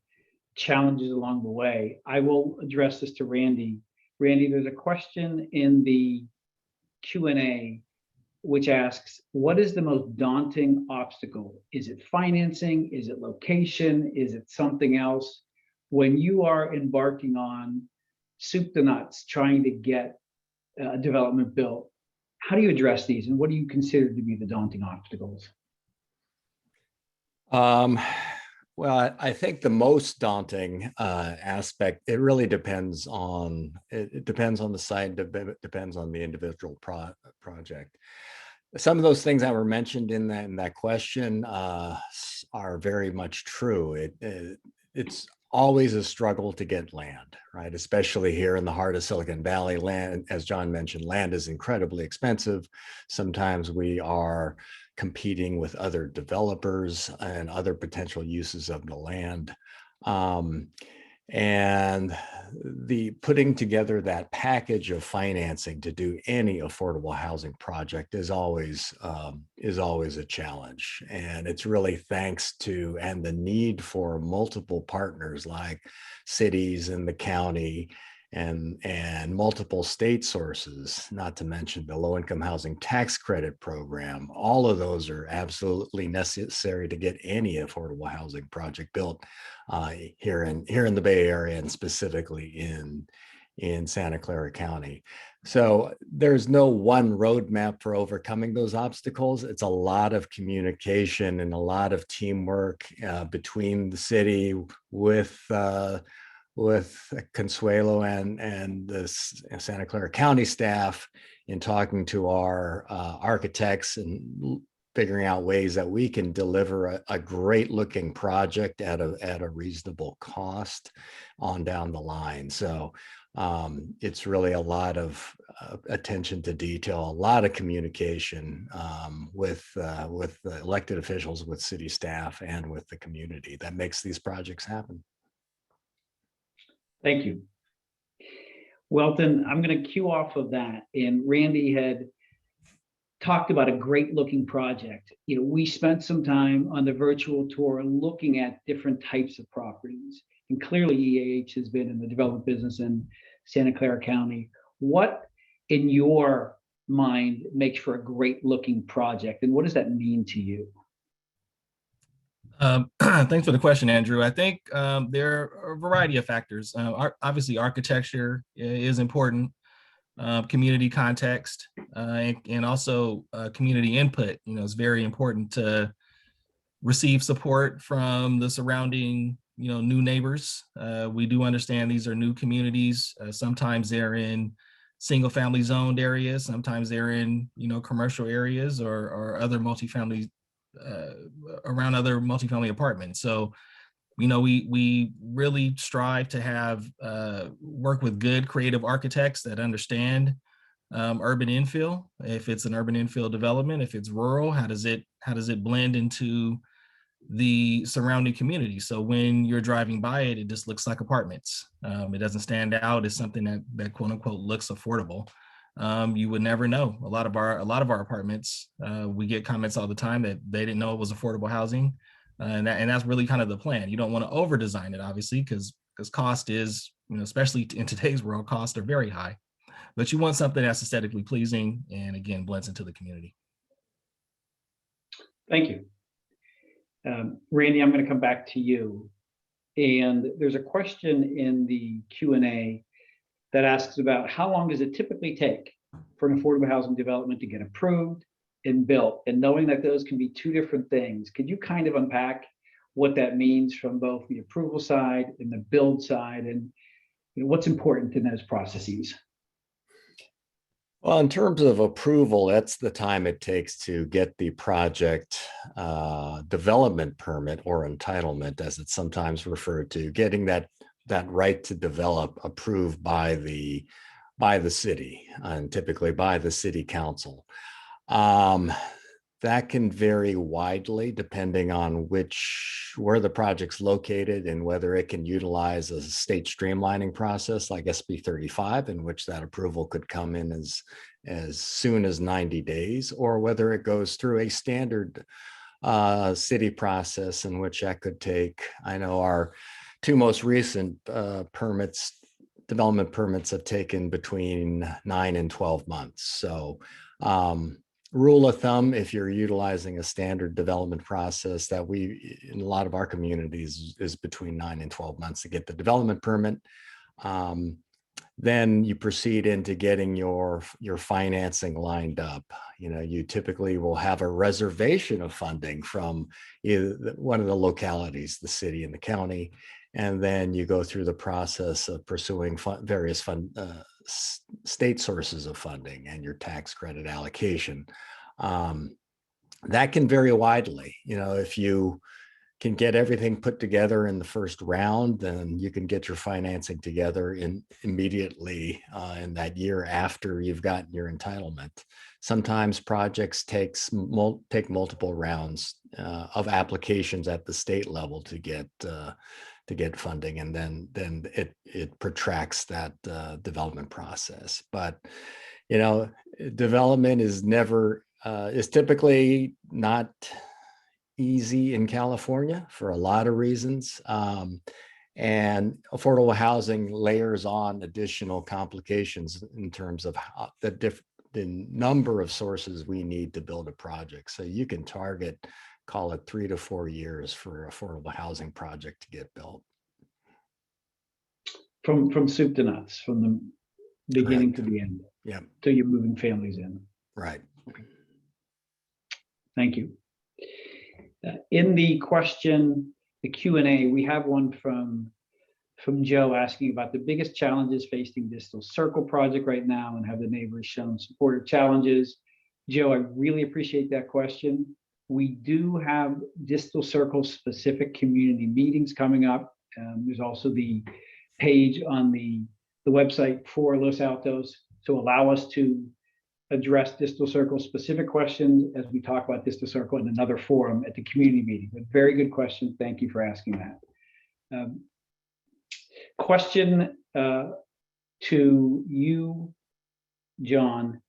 challenges along the way. I will address this to Randy. Randy, there's a question in the Q&A which asks, what is the most daunting obstacle? Is it financing? Is it location? Is it something else? When you are embarking on soup to nuts, trying to get a development built, how do you address these, and what do you consider to be the daunting obstacles? Well, I think the most daunting aspect, it really depends on the site, depends on the individual project. Some of those things that were mentioned in that question are very much true. It's always a struggle to get land, right? Especially here in the heart of Silicon Valley. Land, as John mentioned, land is incredibly expensive. Sometimes we are competing with other developers and other potential uses of the land. And the putting together that package of financing to do any affordable housing project is always a challenge. And it's really thanks to, and the need for multiple partners like cities and the county and multiple state sources, not to mention the low-income housing tax credit program. All of those are absolutely necessary to get any affordable housing project built here in the Bay Area, and specifically in in Santa Clara County. So there's no one roadmap for overcoming those obstacles. It's a lot of communication and a lot of teamwork between the city with Consuelo and the Santa Clara County staff in talking to our architects and figuring out ways that we can deliver a great looking project at a reasonable cost on down the line. So it's really a lot of attention to detail, a lot of communication with the elected officials, with city staff, and with the community that makes these projects happen. Thank you. Welton, I'm going to cue off of that. And Randy had talked about a great looking project. We spent some time on the virtual tour looking at different types of properties. And clearly EAH has been in the development business in Santa Clara County. What, in your mind, makes for a great looking project? And what does that mean to you? Thanks for the question, Andrew. I think there are a variety of factors. Obviously, architecture is important, community context, and also community input. It's very important to receive support from the surrounding, new neighbors. We do understand these are new communities. Sometimes they're in single-family zoned areas. Sometimes they're in, commercial areas or other multifamily around other multifamily apartments. So, we really strive to have work with good creative architects that understand urban infill. If it's an urban infill development, if it's rural, how does it blend into the surrounding community? So when you're driving by it, it just looks like apartments. It doesn't stand out as something that quote unquote looks affordable. You would never know. A lot of our apartments, we get comments all the time that they didn't know it was affordable housing, and that's really kind of the plan. You don't want to over design it, obviously, because cost is, especially in today's world, costs are very high. But you want something that's aesthetically pleasing and again blends into the community. Thank you, Randy. I'm going to come back to you, and there's a question in the Q&A that asks about how long does it typically take for an affordable housing development to get approved and built? And knowing that those can be two different things, could you kind of unpack what that means from both the approval side and the build side, and what's important in those processes? Well, in terms of approval, that's the time it takes to get the project development permit, or entitlement, as it's sometimes referred to, getting that right to develop approved by the city, and typically by the city council. That can vary widely depending on where the project's located and whether it can utilize a state streamlining process like SB 35, in which that approval could come in as soon as 90 days, or whether it goes through a standard city process, in which that could take, I know our two most recent development permits have taken between 9 and 12 months. So rule of thumb, if you're utilizing a standard development process that we, in a lot of our communities, is between 9 and 12 months to get the development permit. Then you proceed into getting your financing lined up. You typically will have a reservation of funding from either one of the localities, the city and the county, and then you go through the process of pursuing various state sources of funding and your tax credit allocation. That can vary widely. If you can get everything put together in the first round, then you can get your financing together immediately in that year after you've gotten your entitlement. Sometimes projects take multiple rounds of applications at the state level to get funding, and then it protracts that development process. But development is typically not easy in California for a lot of reasons. And affordable housing layers on additional complications in terms of the number of sources we need to build a project. So you can target, call it 3 to 4 years for an affordable housing project to get built. from soup to nuts, from the beginning Correct. to the end, Yeah. till you're moving families in. Right. Thank you. In the question, the Q&A, we have one from Joe asking about the biggest challenges facing Distal Circle project right now, and have the neighbors shown supportive challenges. Joe, I really appreciate that question. We do have Distal Circle specific community meetings coming up. There's also the page on the website for Los Altos to allow us to address Distal Circle specific questions as we talk about Distal Circle in another forum at the community meeting. But very good question. Thank you for asking that. Question to you, John.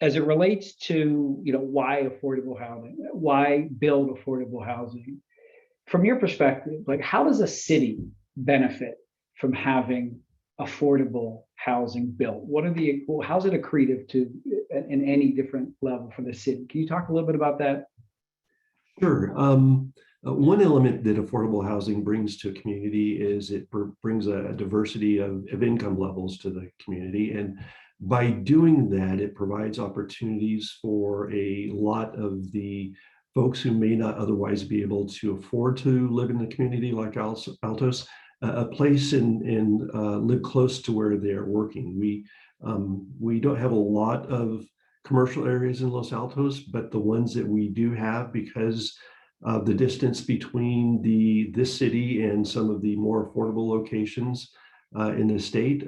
As it relates to why affordable housing, why build affordable housing, from your perspective, like how does a city benefit from having affordable housing built? How's it accretive to in any different level for the city? Can you talk a little bit about that? Sure. One element that affordable housing brings to a community is it brings a diversity of income levels to the community. And by doing that, it provides opportunities for a lot of the folks who may not otherwise be able to afford to live in the community like Altos, a place and live close to where they're working. We don't have a lot of commercial areas in Los Altos, but the ones that we do have, because of the distance between this city and some of the more affordable locations in the state,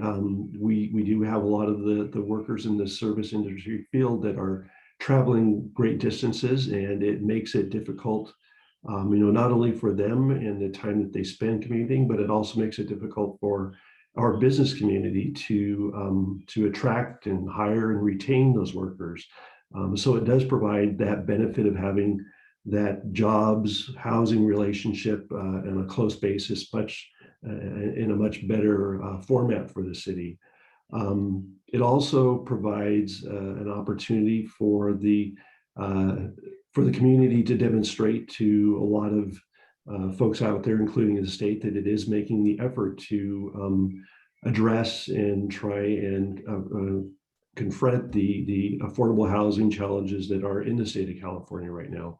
we do have a lot of the workers in the service industry field that are traveling great distances, and it makes it difficult, not only for them and the time that they spend commuting, but it also makes it difficult for our business community to attract and hire and retain those workers. So it does provide that benefit of having that jobs, housing relationship on a close basis, in a much better format for the city. It also provides an opportunity for the community to demonstrate to a lot of folks out there, including the state, that it is making the effort to address and try and confront the affordable housing challenges that are in the state of California right now.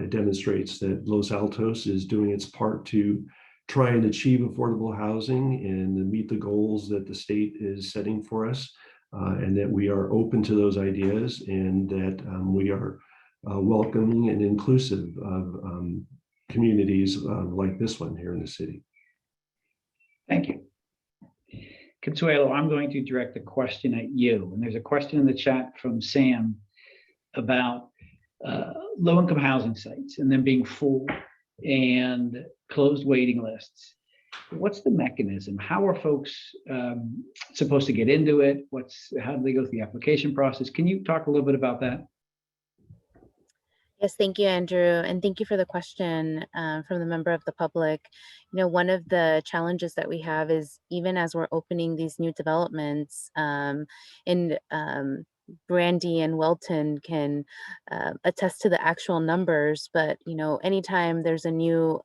It demonstrates that Los Altos is doing its part to try and achieve affordable housing and meet the goals that the state is setting for us, and that we are open to those ideas, and that we are welcoming and inclusive of communities like this one here in the city. Thank you. Consuelo, I'm going to direct a question at you. And there's a question in the chat from Sam about low-income housing sites and them being full and closed waiting lists. What's the mechanism? How are folks supposed to get into it? How do they go through the application process? Can you talk a little bit about that? Yes, thank you, Andrew. And thank you for the question from the member of the public. One of the challenges that we have is, even as we're opening these new developments, Brandy and Welton can attest to the actual numbers, but anytime there's a new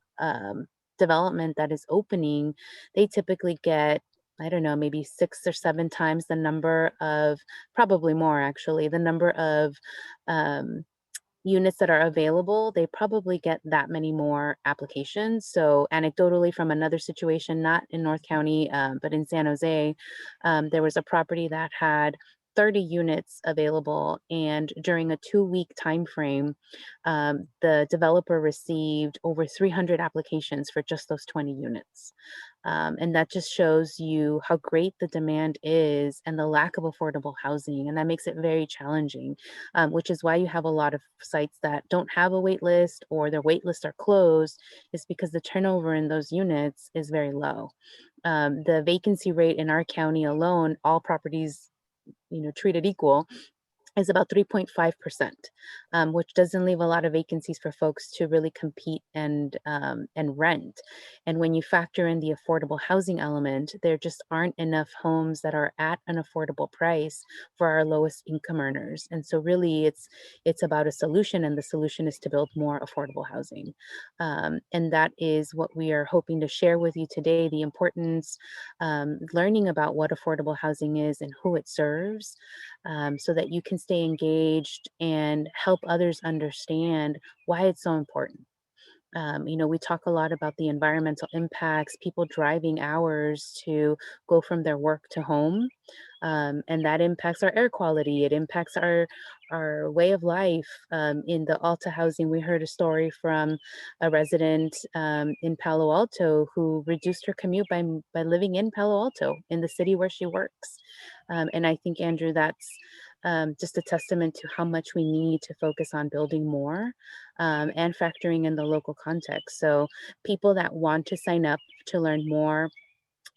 development that is opening, they typically get, I don't know, maybe 6 or 7 times the number of, probably more actually, the number of units that are available. They probably get that many more applications. So anecdotally, from another situation, not in North County, but in San Jose, there was a property that had 30 units available, and during a 2-week time frame, the developer received over 300 applications for just those 20 units. And that just shows you how great the demand is and the lack of affordable housing. And that makes it very challenging, which is why you have a lot of sites that don't have a wait list, or their wait lists are closed, is because the turnover in those units is very low. The vacancy rate in our county alone, all properties treated equal, is about 3.5%, which doesn't leave a lot of vacancies for folks to really compete and rent. And when you factor in the affordable housing element, there just aren't enough homes that are at an affordable price for our lowest income earners. And so really it's about a solution, and the solution is to build more affordable housing. And that is what we are hoping to share with you today, the importance, learning about what affordable housing is and who it serves, so that you can stay engaged and help others understand why it's so important. We talk a lot about the environmental impacts, people driving hours to go from their work to home. And that impacts our air quality. It impacts our way of life. In the Alta housing, we heard a story from a resident in Palo Alto who reduced her commute by living in Palo Alto, in the city where she works. And I think, Andrew, that's just a testament to how much we need to focus on building more, and factoring in the local context. So people that want to sign up to learn more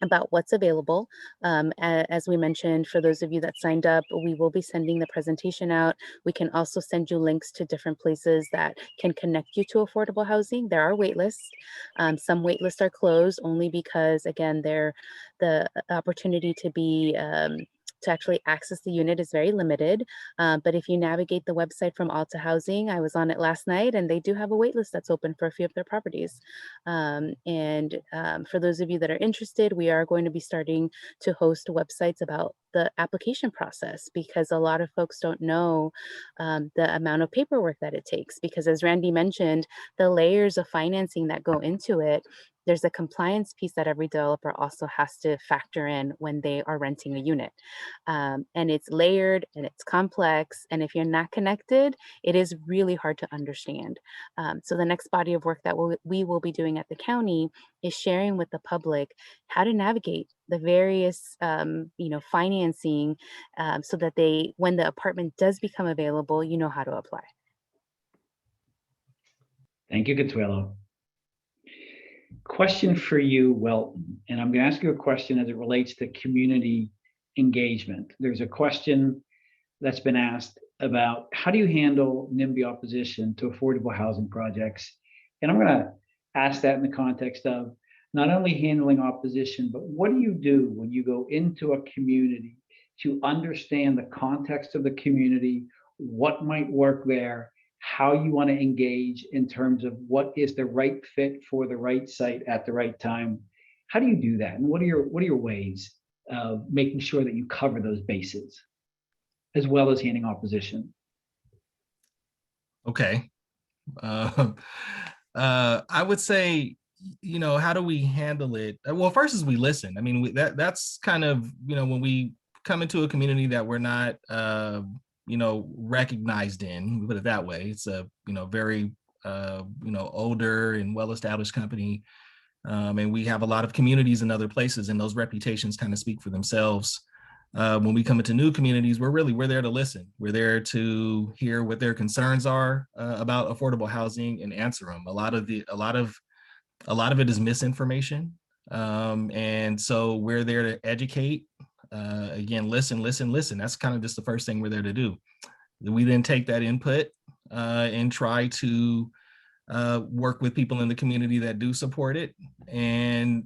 about what's available. As we mentioned, for those of you that signed up, we will be sending the presentation out. We can also send you links to different places that can connect you to affordable housing. There are wait lists. Some wait lists are closed only because, again, the opportunity to actually access the unit is very limited. But if you navigate the website from Alta Housing, I was on it last night, and they do have a wait list that's open for a few of their properties. For those of you that are interested, we are going to be starting to host websites about the application process, because a lot of folks don't know the amount of paperwork that it takes. Because as Randy mentioned, the layers of financing that go into it, there's a compliance piece that every developer also has to factor in when they are renting a unit. And it's layered and it's complex. And if you're not connected, it is really hard to understand. So the next body of work that we will be doing at the county is sharing with the public how to navigate the various, financing, so that when the apartment does become available, you know how to apply. Thank you, Consuelo. Question for you, Welton, and I'm going to ask you a question as it relates to community engagement. There's a question that's been asked about how do you handle NIMBY opposition to affordable housing projects? And I'm going to ask that in the context of not only handling opposition, but what do you do when you go into a community to understand the context of the community, what might work there, how you want to engage in terms of what is the right fit for the right site at the right time? How do you do that? And what are your ways of making sure that you cover those bases, as well as handling opposition? Okay. I would say, how do we handle it? Well, first is we listen. I mean, that's kind of, when we come into a community that we're not, recognized in, we put it that way. It's a, very, older and well-established company. And we have a lot of communities in other places, and those reputations kind of speak for themselves. When we come into new communities, we're there to listen. We're there to hear what their concerns are about affordable housing and answer them. A lot of it is misinformation, and so we're there to educate. Again, listen. That's kind of just the first thing we're there to do. We then take that input and try to work with people in the community that do support it, and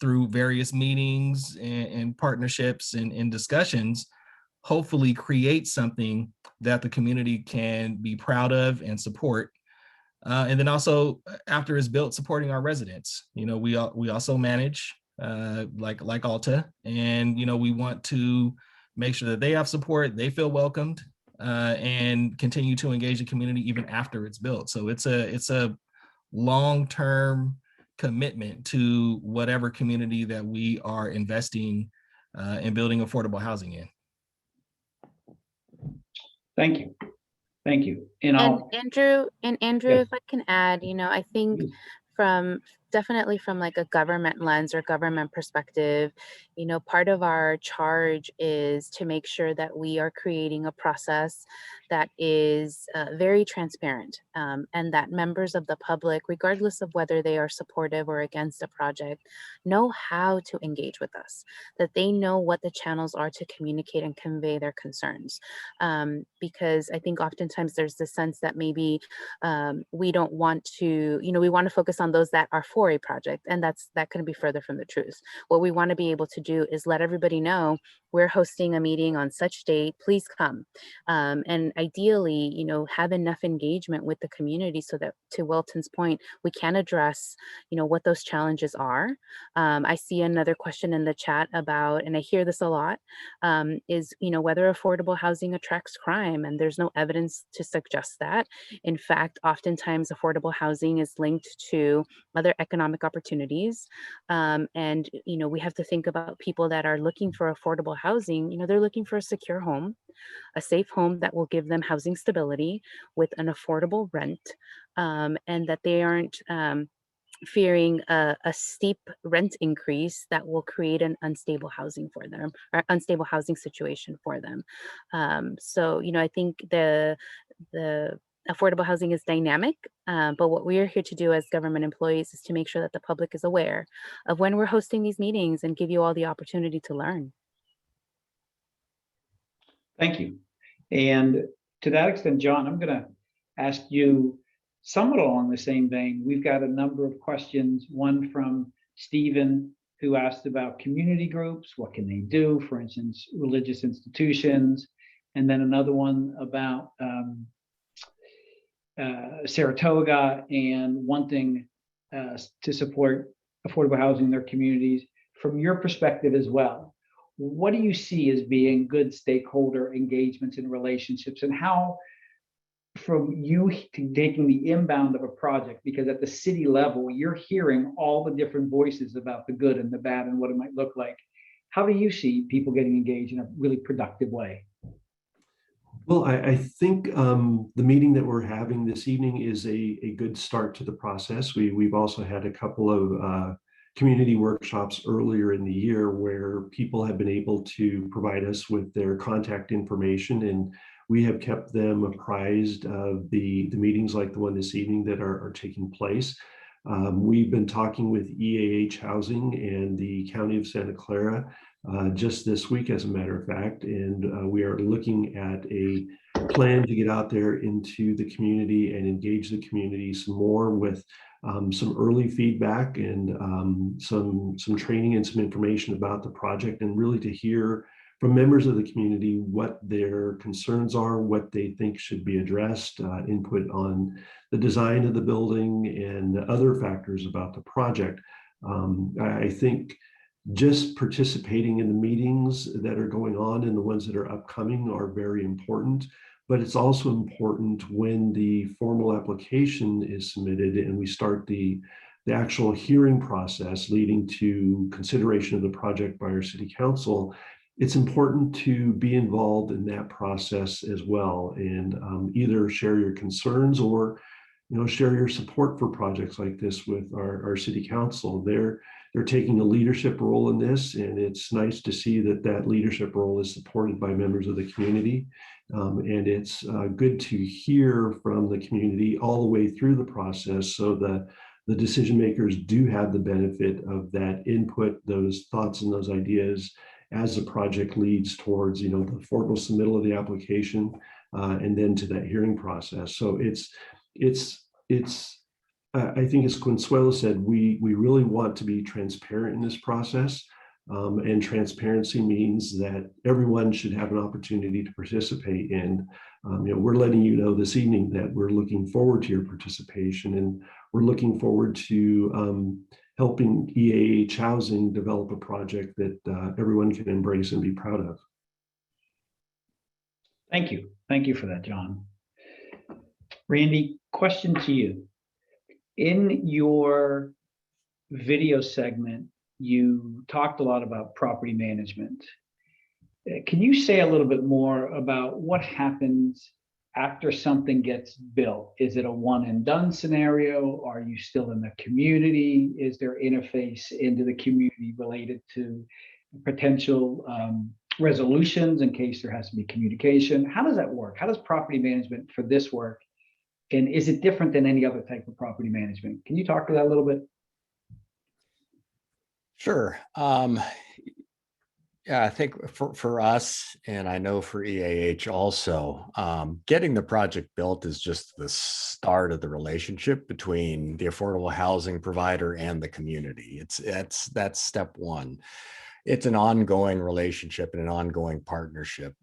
through various meetings and partnerships and discussions, hopefully create something that the community can be proud of and support. And then also, after it's built, supporting our residents. We also manage like Alta, and we want to make sure that they have support, they feel welcomed, and continue to engage the community even after it's built. So it's a long-term commitment to whatever community that we are investing in building affordable housing in. Thank you. And Andrew, yes. if I can add, I think from definitely from like a government lens or government perspective, you know, part of our charge is to make sure that we are creating a process that is very transparent, and that members of the public, regardless of whether they are supportive or against a project, know how to engage with us, that they know what the channels are to communicate and convey their concerns. Because I think oftentimes there's this sense that maybe we don't want to, you know, we want to focus on those that are for a project, and that couldn't be further from the truth. What we want to be able to do is let everybody know we're hosting a meeting on such date, please come. And ideally, you know, have enough engagement with the community so that, to Wilton's point, we can address, you know, what those challenges are. I see another question in the chat about, and I hear this a lot, is, you know, whether affordable housing attracts crime, and there's no evidence to suggest that. In fact, oftentimes affordable housing is linked to other economic opportunities. And, you know, we have to think about people that are looking for affordable housing. You know, they're looking for a secure home, a safe home that will give them housing stability with an affordable rent, and that they aren't fearing a steep rent increase that will create an unstable housing for them, or unstable housing situation for them. So, you know, I think the affordable housing is dynamic, but what we are here to do as government employees is to make sure that the public is aware of when we're hosting these meetings and give you all the opportunity to learn. Thank you. And to that extent, John, I'm going to ask you somewhat along the same vein. We've got a number of questions, one from Stephen, who asked about community groups, what can they do, for instance, religious institutions, and then another one about Saratoga and wanting to support affordable housing in their communities. From your perspective as well, what do you see as being good stakeholder engagements and relationships, and how, from you taking the inbound of a project, because at the city level, you're hearing all the different voices about the good and the bad and what it might look like. How do you see people getting engaged in a really productive way? Well, I think the meeting that we're having this evening is a good start to the process. We've also had a couple of community workshops earlier in the year where people have been able to provide us with their contact information, and we have kept them apprised of the meetings like the one this evening that are taking place. We've been talking with EAH Housing and the County of Santa Clara just this week, as a matter of fact, and we are looking at a plan to get out there into the community and engage the community some more with some early feedback and some training and some information about the project, and really to hear from members of the community what their concerns are, what they think should be addressed, input on the design of the building and other factors about the project. I think just participating in the meetings that are going on and the ones that are upcoming are very important, but it's also important when the formal application is submitted and we start the actual hearing process leading to consideration of the project by our city council. It's important to be involved in that process as well, and either share your concerns or, you know, share your support for projects like this with our city council. They're taking a leadership role in this, and it's nice to see that leadership role is supported by members of the community. And it's good to hear from the community all the way through the process, so that the decision makers do have the benefit of that input, those thoughts and those ideas as the project leads towards, you know, the formal submittal of the application and then to that hearing process. So I think, as Consuelo said, we really want to be transparent in this process, and transparency means that everyone should have an opportunity to participate. And you know, we're letting you know this evening that we're looking forward to your participation, and we're looking forward to helping EAH Housing develop a project that everyone can embrace and be proud of. Thank you. Thank you for that, John. Randy, question to you. In your video segment, you talked a lot about property management. Can you say a little bit more about what happens after something gets built? Is it a one and done scenario? Are you still in the community? Is there interface into the community related to potential resolutions in case there has to be communication? How does that work? How does property management for this work? And is it different than any other type of property management? Can you talk to that a little bit? Sure. Yeah, I think for us, and I know for EAH also, getting the project built is just the start of the relationship between the affordable housing provider and the community. That's step one. It's an ongoing relationship and an ongoing partnership.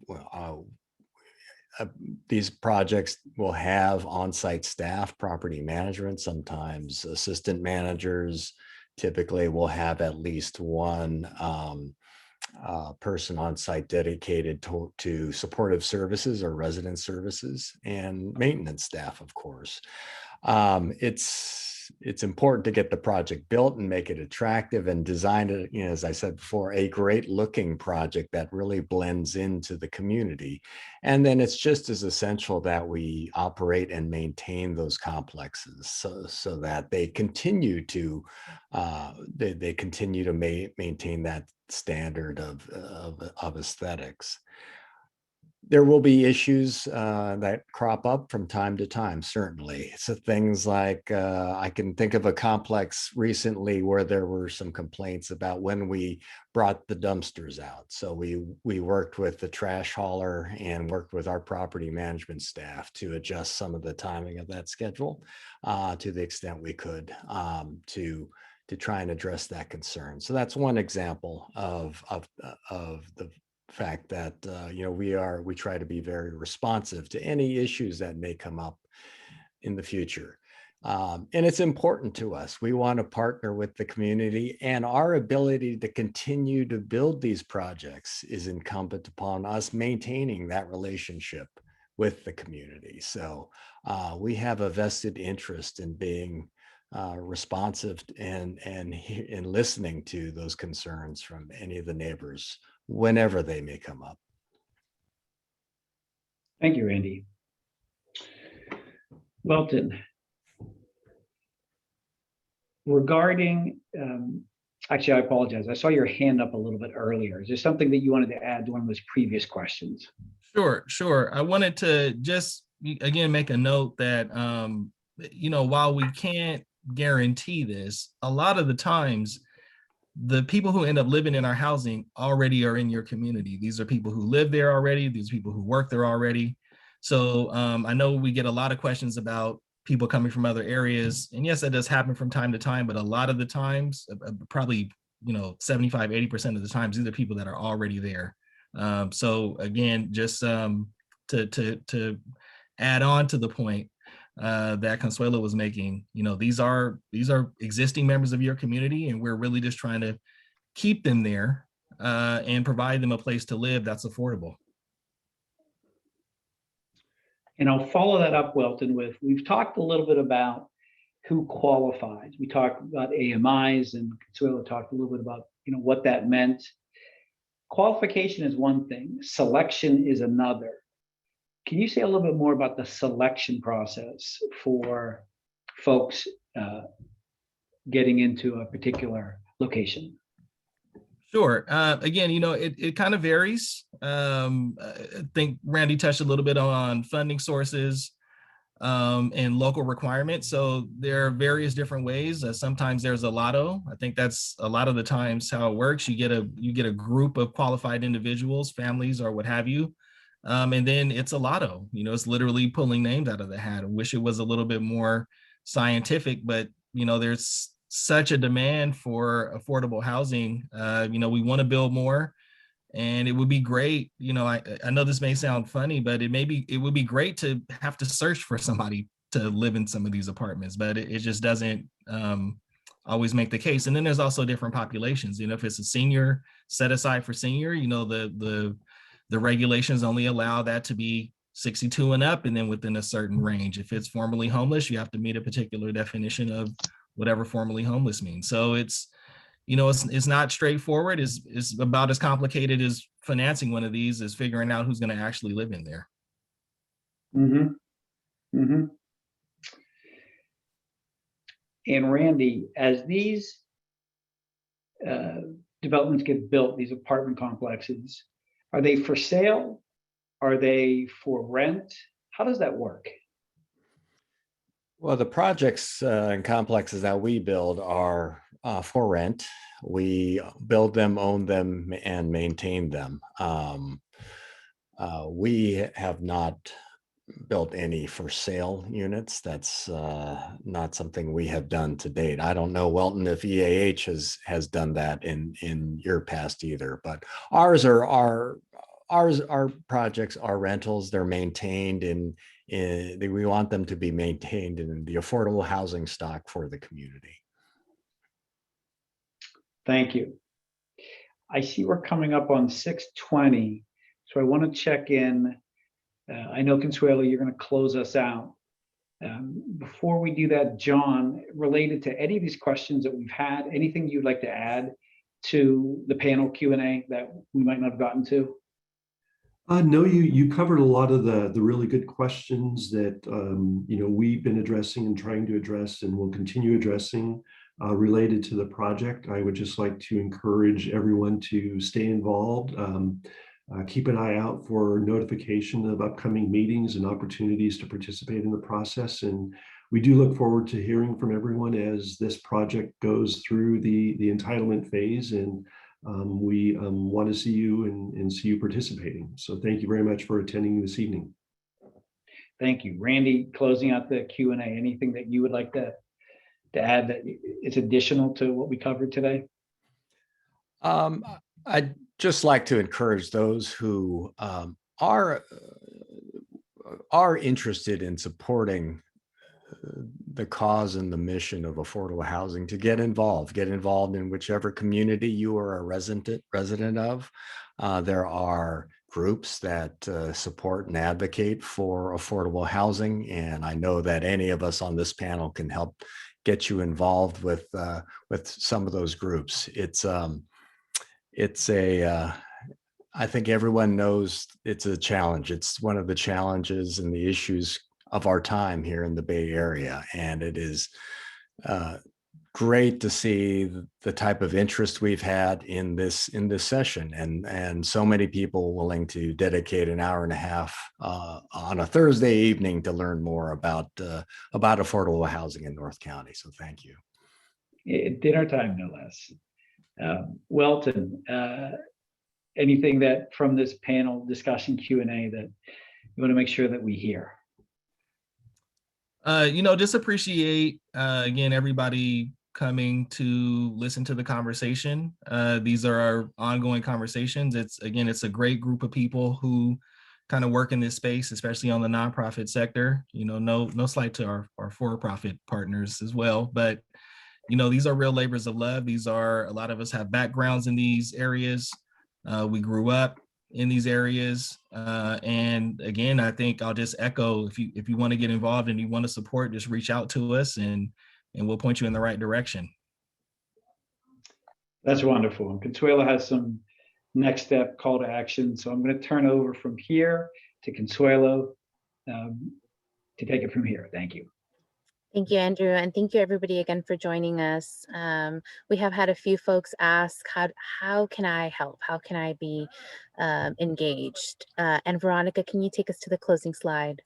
These projects will have on-site staff, property management, sometimes assistant managers. Typically, will have at least one person on site dedicated to supportive services or resident services and maintenance staff, of course. It's important to get the project built and make it attractive and design it, as I said before, a great looking project that really blends into the community. And then it's just as essential that we operate and maintain those complexes so that they continue to maintain that standard of aesthetics. There will be issues that crop up from time to time, certainly. So things like, I can think of a complex recently where there were some complaints about when we brought the dumpsters out. So we worked with the trash hauler and worked with our property management staff to adjust some of the timing of that schedule to the extent we could to try and address that concern. So that's one example of the fact that we try to be very responsive to any issues that may come up in the future. And it's important to us. We want to partner with the community, and our ability to continue to build these projects is incumbent upon us maintaining that relationship with the community. So we have a vested interest in being responsive and listening to those concerns from any of the neighbors whenever they may come up. Thank you, Randy. Welton, regarding, actually, I apologize. I saw your hand up a little bit earlier. Is there something that you wanted to add to one of those previous questions? Sure. I wanted to just, again, make a note that, while we can't guarantee this, a lot of the times, the people who end up living in our housing already are in your community. These are people who live there already. These are people who work there already. So I know we get a lot of questions about people coming from other areas. And yes, that does happen from time to time, but a lot of the times, probably 75, 80% of the times, these are people that are already there. So again, just to add on to the point that Consuelo was making, these are existing members of your community, and we're really just trying to keep them there and provide them a place to live that's affordable. And I'll follow that up, Welton, with, we've talked a little bit about who qualifies. We talked about AMIs, and Consuelo talked a little bit about what that meant. Qualification is one thing, selection is another. Can you say a little bit more about the selection process for folks getting into a particular location? Sure. Again, it kind of varies. I think Randy touched a little bit on funding sources and local requirements. So there are various different ways. Sometimes there's a lotto. I think that's a lot of the times how it works. You get a group of qualified individuals, families, or what have you. And then it's a lotto. It's literally pulling names out of the hat. I wish it was a little bit more scientific, but there's such a demand for affordable housing. We want to build more, and it would be great. I know this may sound funny, but it would be great to have to search for somebody to live in some of these apartments, but it just doesn't always make the case. And then there's also different populations. If it's a senior set aside for senior, the regulations only allow that to be 62 and up, and then within a certain range. If it's formerly homeless, you have to meet a particular definition of whatever formerly homeless means. So it's not straightforward. It's about as complicated as financing one of these, is figuring out who's going to actually live in there. Mm-hmm. Mm-hmm. And Randy, as these developments get built, these apartment complexes, are they for sale? Are they for rent? How does that work? Well, the projects and complexes that we build are for rent. We build them, own them, and maintain them. We have not built any for sale units. That's not something we have done to date. I don't know, Welton, if EAH has done that in your past either, but our projects are rentals. They're maintained we want them to be maintained in the affordable housing stock for the community. Thank you. I see we're coming up on 6:20, so I want to check in. I know, Consuelo, you're going to close us out. Before we do that, John, related to any of these questions that we've had, anything you'd like to add to the panel Q&A that we might not have gotten to? No, you covered a lot of the really good questions that we've been addressing and trying to address and will continue addressing related to the project. I would just like to encourage everyone to stay involved. Keep an eye out for notification of upcoming meetings and opportunities to participate in the process. And we do look forward to hearing from everyone as this project goes through the entitlement phase. And we want to see you and see you participating. So thank you very much for attending this evening. Thank you. Randy, closing out the Q&A, anything that you would like to add that is additional to what we covered today? I'd just like to encourage those who are interested in supporting the cause and the mission of affordable housing to get involved in whichever community you are a resident of. There are groups that support and advocate for affordable housing, and I know that any of us on this panel can help get you involved with some of those groups. I think everyone knows it's a challenge. It's one of the challenges and the issues of our time here in the Bay Area. And it is great to see the type of interest we've had in this session, and so many people willing to dedicate an hour and a half on a Thursday evening to learn more about affordable housing in North County. So thank you. Dinner time, no less. Welton, anything that from this panel discussion Q&A that you want to make sure that we hear? Just appreciate, again, everybody coming to listen to the conversation. These are our ongoing conversations. It's a great group of people who kind of work in this space, especially on the nonprofit sector. No slight to our for-profit partners as well, but these are real labors of love. A lot of us have backgrounds in these areas. We grew up in these areas. And again, I think I'll just echo, if you want to get involved and you want to support, just reach out to us and we'll point you in the right direction. That's wonderful. And Consuelo has some next step call to action. So I'm going to turn over from here to Consuelo to take it from here. Thank you. Thank you, Andrew, and thank you everybody again for joining us. We have had a few folks ask, how can I help? How can I be engaged? And Veronica, can you take us to the closing slide?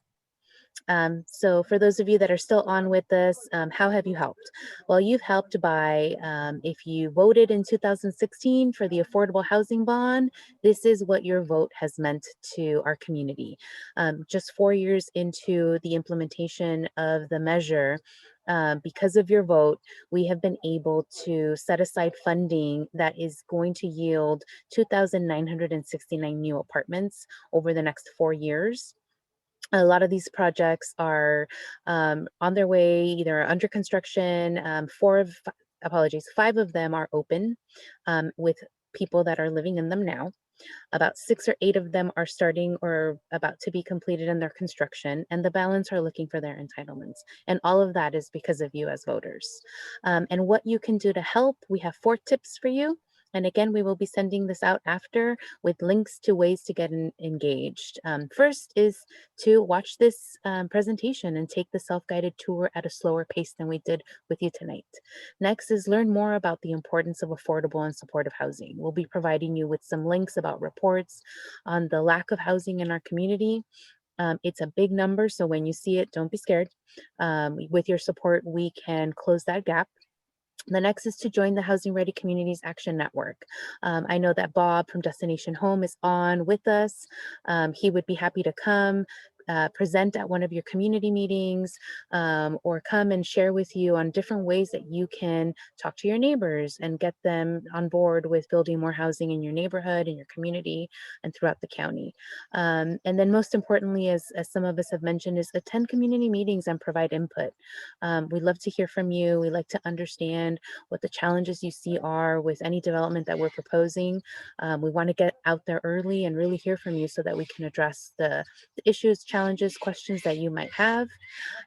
So for those of you that are still on with us, how have you helped? Well, you've helped by, if you voted in 2016 for the affordable housing bond, this is what your vote has meant to our community. Just 4 years into the implementation of the measure, because of your vote, we have been able to set aside funding that is going to yield 2,969 new apartments over the next 4 years. A lot of these projects are on their way, either under construction. 5 of them are open with people that are living in them now. About 6 or 8 of them are starting or about to be completed in their construction, and the balance are looking for their entitlements. And all of that is because of you as voters. And what you can do to help, we have 4 tips for you. And again, we will be sending this out after with links to ways to get engaged. First is to watch this presentation and take the self-guided tour at a slower pace than we did with you tonight. Next is learn more about the importance of affordable and supportive housing. We'll be providing you with some links about reports on the lack of housing in our community. It's a big number, so when you see it, don't be scared. With your support, we can close that gap. The next is to join the Housing Ready Communities Action Network. I know that Bob from Destination Home is on with us. He would be happy to come present at one of your community meetings, or come and share with you on different ways that you can talk to your neighbors and get them on board with building more housing in your neighborhood, in your community, and throughout the county. And then most importantly, as some of us have mentioned, is attend community meetings and provide input. We'd love to hear from you. We like to understand what the challenges you see are with any development that we're proposing. We want to get out there early and really hear from you so that we can address the issues, challenges, questions that you might have.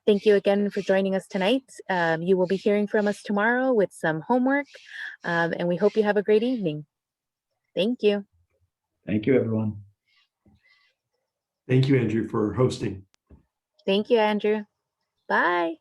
Thank you again for joining us tonight. You will be hearing from us tomorrow with some homework, and we hope you have a great evening. Thank you. Thank you, everyone. Thank you, Andrew, for hosting. Thank you, Andrew. Bye.